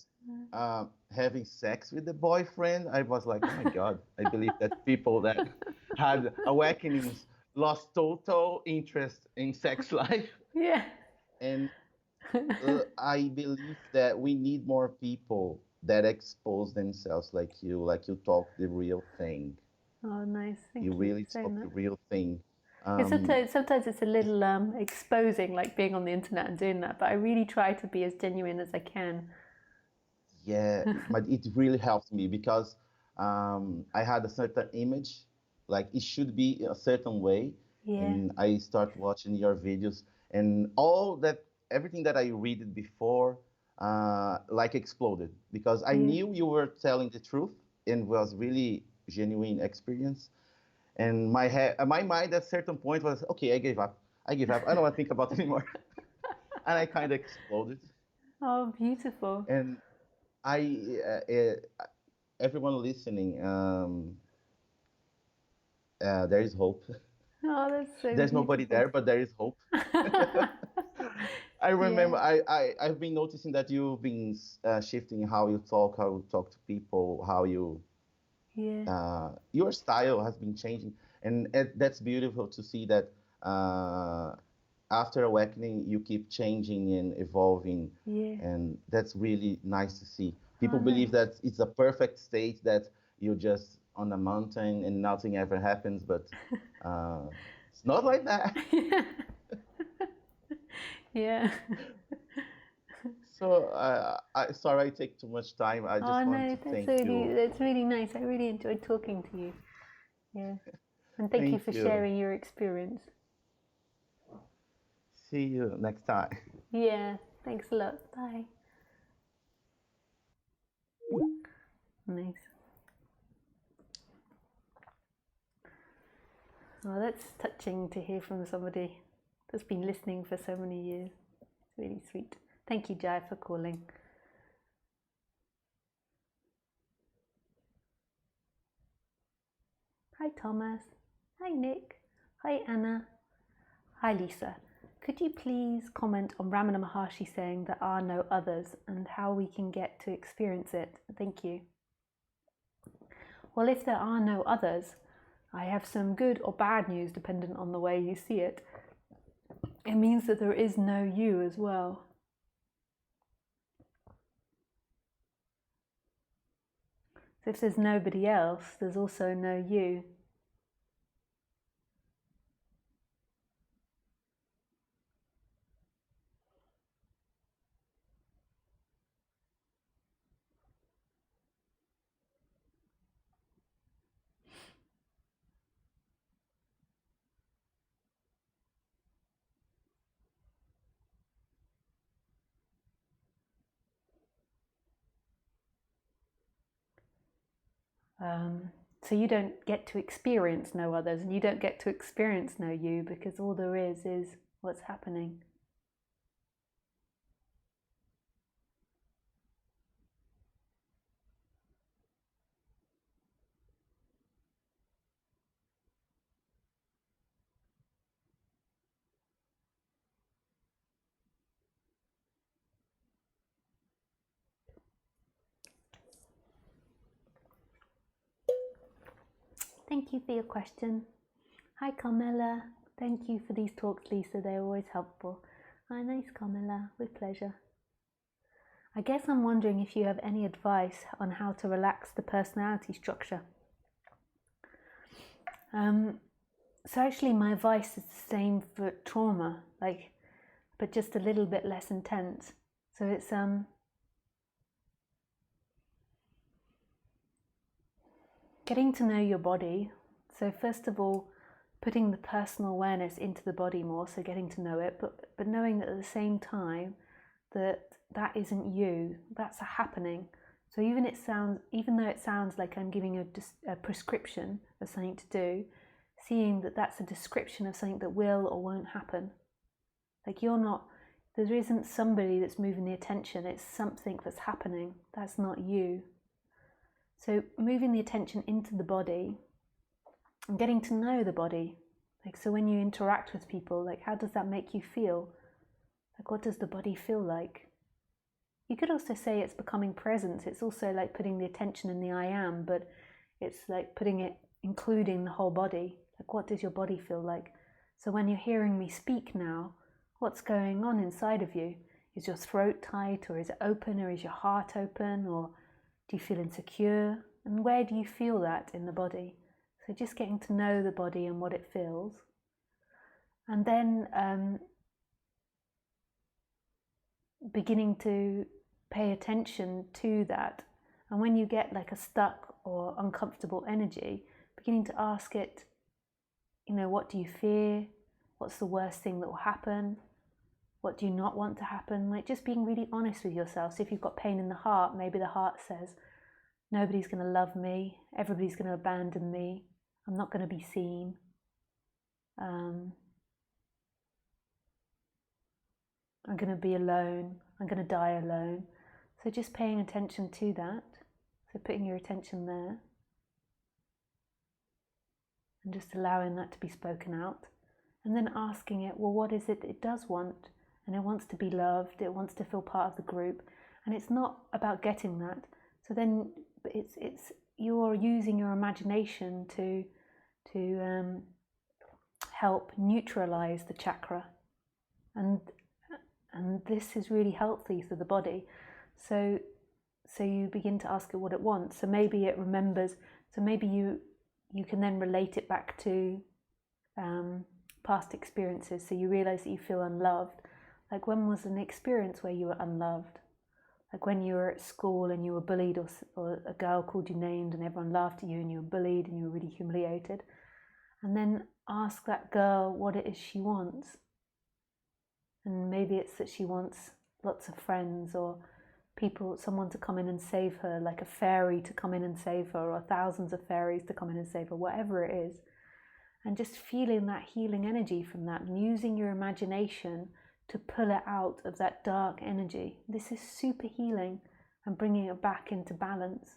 having sex with the boyfriend. I was like, oh my God, I believe that people that had awakenings lost total interest in sex life. Yeah. And I believe that we need more people that expose themselves like you talk the real thing. Oh, nice. Thank You you really for saying talk that. the real thing. Sometimes it's a little exposing, like being on the internet and doing that, but I really try to be as genuine as I can. Yeah, but it really helped me because I had a certain image, like it should be a certain way, Yeah. and I start watching your videos, and everything that I read before, like exploded because I knew you were telling the truth and was really genuine experience. And my mind at a certain point was, okay, I gave up. I give up. I don't want to think about it anymore. And I kind of exploded. Oh, beautiful. And I, everyone listening, there is hope. Oh, that's so There's nobody beautiful. there, but there is hope. I remember Yeah, I've been noticing that you've been shifting how you talk to people, how you yeah, your style has been changing, and that's beautiful to see that after awakening you keep changing and evolving, yeah. and that's really nice to see. Oh, People believe nice. that it's a perfect state, that you're just on a mountain and nothing ever happens, but uh, it's not like that. Yeah. So sorry I take too much time. I Oh just want no, to thank you. that's really nice. I really enjoyed talking to you. Yeah. And thank you Thank for you. sharing your experience. See you next time. Yeah. Thanks a lot. Bye. Nice. Oh, that's touching to hear from somebody that's been listening for so many years. It's really sweet. Thank you, Jai, for calling. Hi, Thomas. Hi, Nick. Hi, Anna. Hi, Lisa. Could you please comment on Ramana Maharshi saying there are no others and how we can get to experience it? Thank you. Well, if there are no others, I have some good or bad news dependent on the way you see it. It means that there is no you as well. So if there's nobody else, there's also no you. So you don't get to experience no others, and you don't get to experience no you, because all there is what's happening. Thank you for your question. Hi, Carmela. Thank you for these talks, Lisa. They're always helpful. Hi, nice, Carmela. With pleasure. I guess I'm wondering if you have any advice on how to relax the personality structure. So actually, my advice is the same for trauma, but just a little bit less intense. So it's getting to know your body. So first of all, putting the personal awareness into the body more, so getting to know it, but knowing that at the same time that isn't you, that's a happening. So even though it sounds like I'm giving a prescription of something to do, seeing that that's a description of something that will or won't happen. Like there isn't somebody that's moving the attention, it's something that's happening. That's not you. So moving the attention into the body and getting to know the body. So when you interact with people, how does that make you feel? What does the body feel like? You could also say it's becoming present. It's also like putting the attention in the I am, but it's like putting it, including the whole body. What does your body feel like? So when you're hearing me speak now, what's going on inside of you? Is your throat tight, or is it open, or is your heart open, or do you feel insecure? And where do you feel that in the body? So just getting to know the body and what it feels. And then beginning to pay attention to that. And when you get a stuck or uncomfortable energy, beginning to ask it, what do you fear? What's the worst thing that will happen? What do you not want to happen? Just being really honest with yourself. So if you've got pain in the heart, maybe the heart says, nobody's going to love me. Everybody's going to abandon me. I'm not going to be seen. I'm going to be alone. I'm going to die alone. So just paying attention to that. So putting your attention there. and just allowing that to be spoken out. And then asking it, well, what is it does want? And it wants to be loved, it wants to feel part of the group. And it's not about getting that. So then it's you're using your imagination to help neutralize the chakra. And this is really healthy for the body. So you begin to ask it what it wants. So maybe it remembers, so maybe you can then relate it back to past experiences. So you realize that you feel unloved. Like, when was an experience where you were unloved? Like when you were at school and you were bullied, or a girl called you names and everyone laughed at you and you were bullied and you were really humiliated. And then ask that girl what it is she wants. And maybe it's that she wants lots of friends, or someone to come in and save her, like a fairy to come in and save her, or thousands of fairies to come in and save her, whatever it is. And just feeling that healing energy from that, and using your imagination to pull it out of that dark energy. This is super healing, and bringing it back into balance.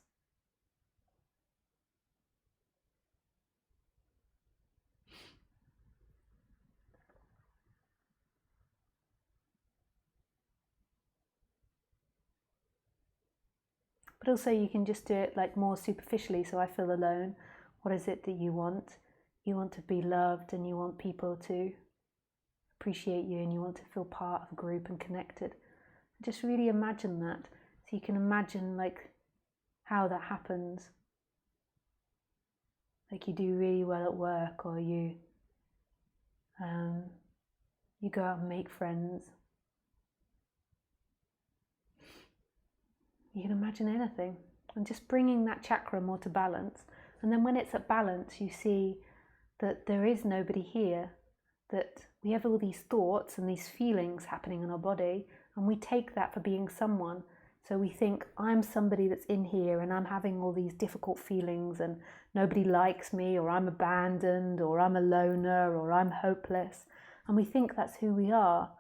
But also you can just do it like more superficially. So I feel alone. What is it that you want? You want to be loved, and you want people to appreciate you, and you want to feel part of a group and connected. Just really imagine that. So you can imagine like how that happens. Like you do really well at work, or you go out and make friends. You can imagine anything, and just bringing that chakra more to balance. And then when it's at balance, you see that there is nobody here, that we have all these thoughts and these feelings happening in our body, and we take that for being someone. So we think, I'm somebody that's in here and I'm having all these difficult feelings and nobody likes me, or I'm abandoned, or I'm a loner, or I'm hopeless. And we think that's who we are.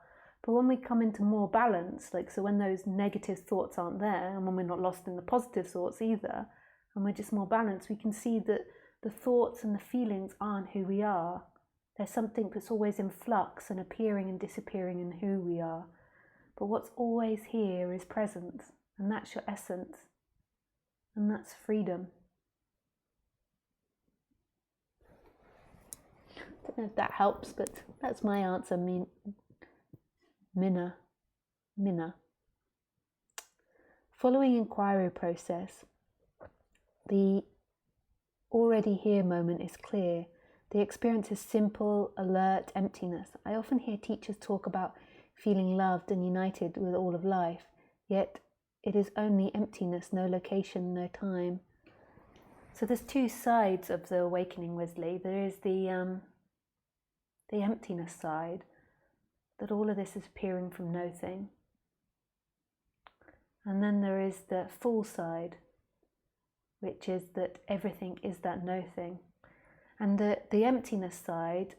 But when we come into more balance, like, so when those negative thoughts aren't there, and when we're not lost in the positive thoughts either, and we're just more balanced, we can see that the thoughts and the feelings aren't who we are. There's something that's always in flux and appearing and disappearing in who we are. But what's always here is presence, and that's your essence, and that's freedom. I don't know if that helps, but that's my answer, Minna. Following inquiry process, the already here moment is clear. The experience is simple, alert emptiness. I often hear teachers talk about feeling loved and united with all of life, yet it is only emptiness, no location, no time. So there's two sides of the awakening, Wesley. There is the emptiness side, that all of this is appearing from nothing. And then there is the full side, which is that everything is that nothing. And the emptiness side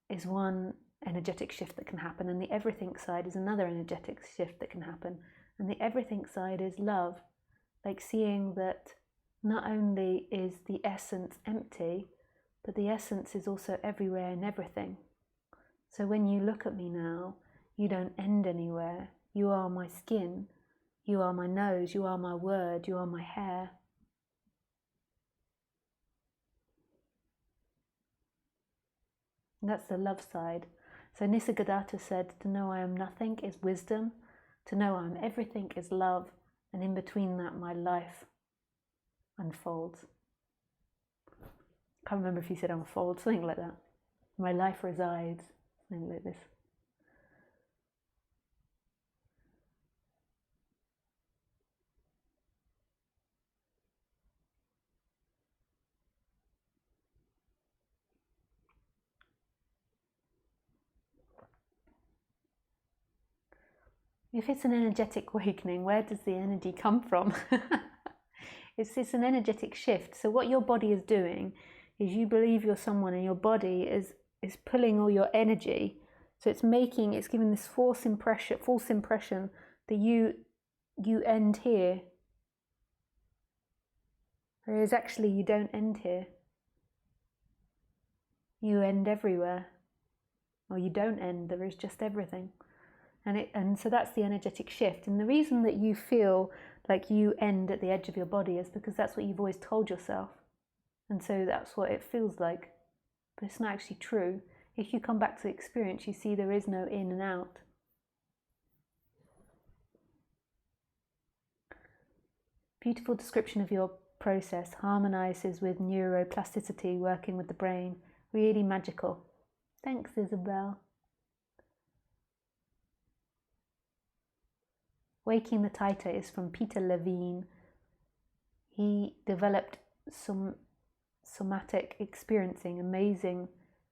is one energetic shift that can happen, and the everything side is another energetic shift that can happen. And the everything side is love, like seeing that not only is the essence empty, but the essence is also everywhere and everything. So when you look at me now, you don't end anywhere. You are my skin, you are my nose, you are my word, you are my hair. And that's the love side. So Nisargadatta said, to know I am nothing is wisdom, to know I am everything is love, and in between that my life unfolds. I can't remember if he said unfolds, something like that. My life resides, something like this. If it's an energetic awakening, where does the energy come from? It's an energetic shift. So what your body is doing is you believe you're someone, and your body is pulling all your energy. So it's giving this false impression that you end here. Whereas actually you don't end here. You end everywhere. Or you don't end, there is just everything. And so that's the energetic shift. And the reason that you feel like you end at the edge of your body is because that's what you've always told yourself. And so that's what it feels like. But it's not actually true. If you come back to the experience, you see there is no in and out. Beautiful description of your process, harmonizes with neuroplasticity, working with the brain. Really magical. Thanks, Isabel. Waking the Tighter is from Peter Levine. He developed some somatic experiencing, amazing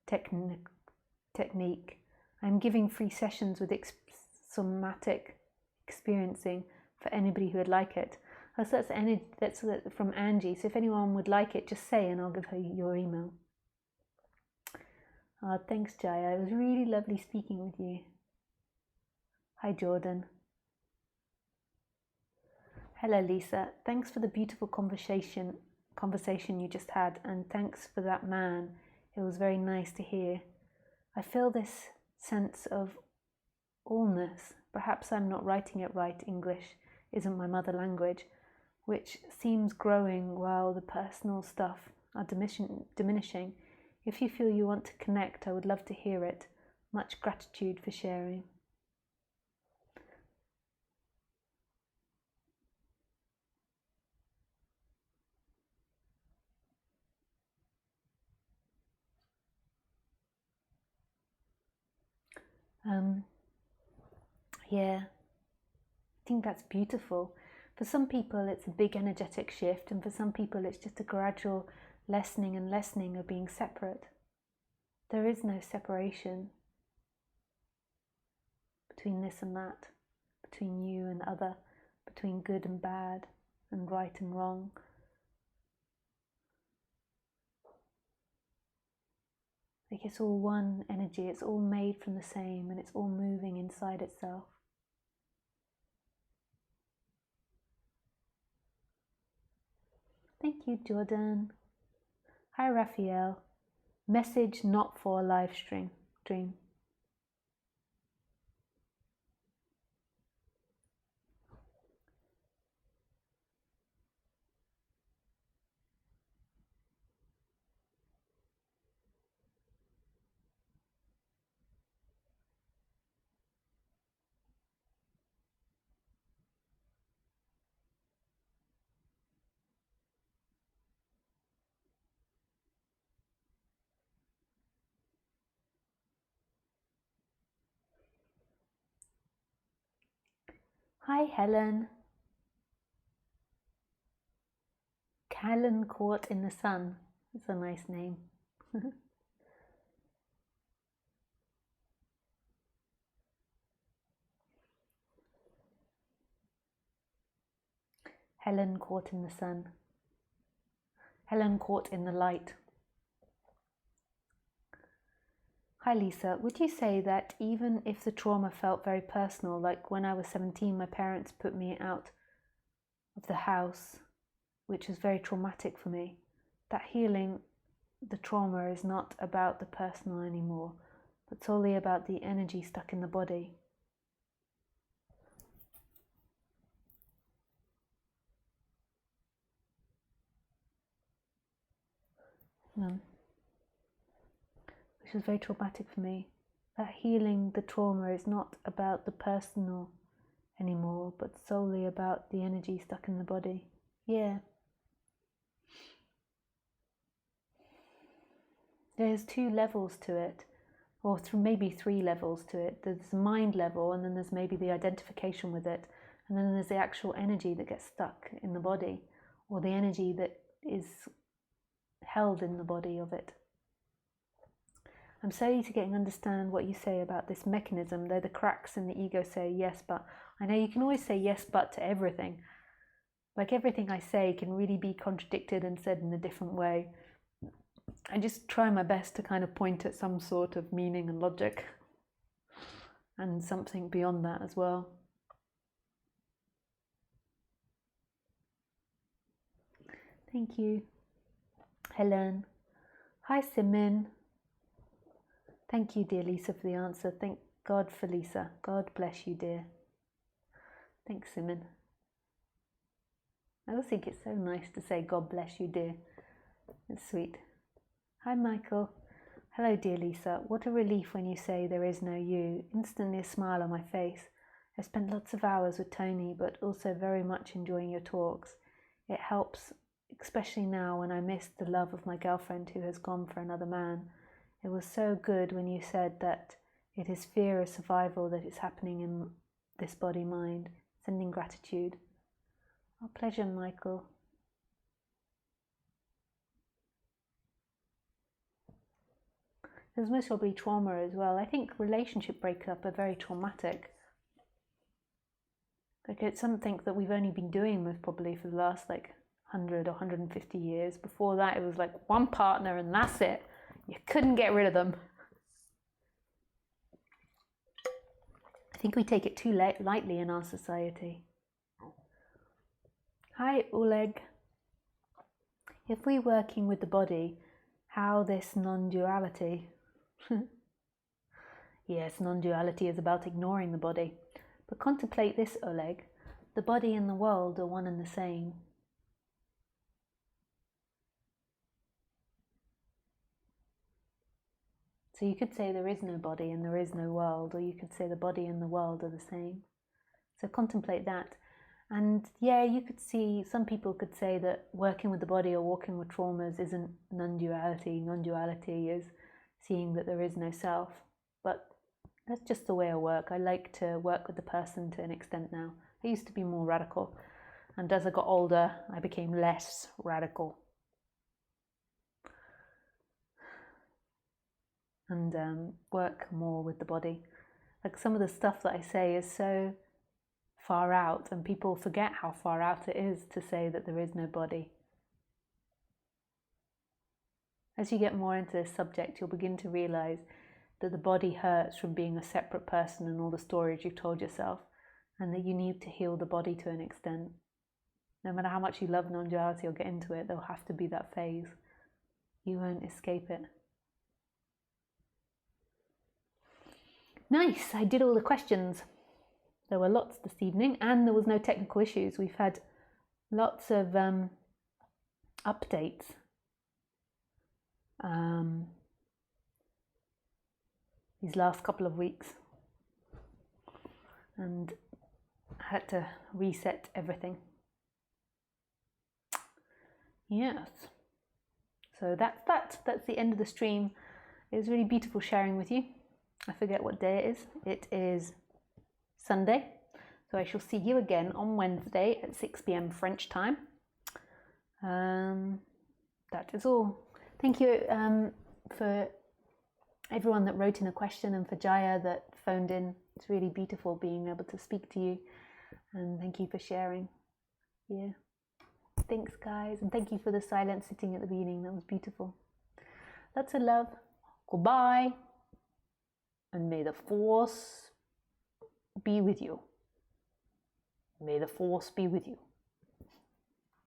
technique. I'm giving free sessions with somatic experiencing for anybody who would like it. Oh, so that's from Angie. So if anyone would like it, just say and I'll give her your email. Oh, thanks, Jaya. It was really lovely speaking with you. Hi, Jordan. Hello, Lisa. Thanks for the beautiful conversation you just had, and thanks for that man. It was very nice to hear. I feel this sense of allness. Perhaps I'm not writing it right. English isn't my mother language, which seems growing while the personal stuff are diminishing. If you feel you want to connect, I would love to hear it. Much gratitude for sharing. Yeah, I think that's beautiful. For some people, it's a big energetic shift, and for some people, it's just a gradual lessening and lessening of being separate. There is no separation between this and that, between you and other, between good and bad, and right and wrong. Like it's all one energy, it's all made from the same, and it's all moving inside itself. Thank you, Jordan. Hi, Raphael. Message not for a live stream. Hi, Helen. Helen Caught in the Sun. That's a nice name. Helen Caught in the Sun. Helen Caught in the Light. Hi, Lisa. Would you say that even if the trauma felt very personal, like when I was 17, my parents put me out of the house, which was very traumatic for me, that healing the trauma is not about the personal anymore, but solely about the energy stuck in the body? Which was very traumatic for me. That healing the trauma is not about the personal anymore, but solely about the energy stuck in the body. Yeah. There's 2 levels to it, or maybe 3 levels to it. There's the mind level, and then there's maybe the identification with it, and then there's the actual energy that gets stuck in the body, or the energy that is held in the body of it. I'm slowly to understand what you say about this mechanism, though the cracks in the ego say yes, but. I know you can always say yes, but to everything. Like everything I say can really be contradicted and said in a different way. I just try my best to kind of point at some sort of meaning and logic, and something beyond that as well. Thank you, Helen. Hi, Simin. Thank you, dear Lisa, for the answer. Thank God for Lisa. God bless you, dear. Thanks, Simon. I always think it's so nice to say God bless you, dear. It's sweet. Hi, Michael. Hello, dear Lisa. What a relief when you say there is no you. Instantly a smile on my face. I spent lots of hours with Tony, but also very much enjoying your talks. It helps, especially now when I miss the love of my girlfriend who has gone for another man. It was so good when you said that it is fear of survival that is happening in this body-mind. Sending gratitude. Our pleasure, Michael. There's most probably trauma as well. I think relationship breakup are very traumatic. Like it's something that we've only been doing with probably for the last 100 or 150 years. Before that it was like one partner and that's it. You couldn't get rid of them. I think we take it too lightly in our society. Hi, Oleg. If we're working with the body, how this non-duality? Yes, non-duality is about ignoring the body. But contemplate this, Oleg. The body and the world are one and the same. So you could say there is no body and there is no world, or you could say the body and the world are the same. So contemplate that. And yeah, you could see, some people could say that working with the body or walking with traumas isn't non-duality. Non-duality is seeing that there is no self. But that's just the way I work. I like to work with the person to an extent now. I used to be more radical. And as I got older, I became less radical. And work more with the body. Like some of the stuff that I say is so far out, and people forget how far out it is to say that there is no body. As you get more into this subject, you'll begin to realize that the body hurts from being a separate person and all the stories you've told yourself, and that you need to heal the body to an extent. No matter how much you love non-duality or get into it, there'll have to be that phase. You won't escape it. Nice, I did all the questions. There were lots this evening and there was no technical issues. We've had lots of updates. These last couple of weeks. And I had to reset everything. Yes. So that's the end of the stream. It was really beautiful sharing with you. I forget what day it is. It is Sunday. So I shall see you again on Wednesday at 6 p.m. French time. That is all. Thank you for everyone that wrote in a question, and for Jaya that phoned in. It's really beautiful being able to speak to you. And thank you for sharing. Yeah. Thanks, guys. And thank you for the silent sitting at the beginning. That was beautiful. Lots of love. Goodbye. And may the force be with you. May the force be with you.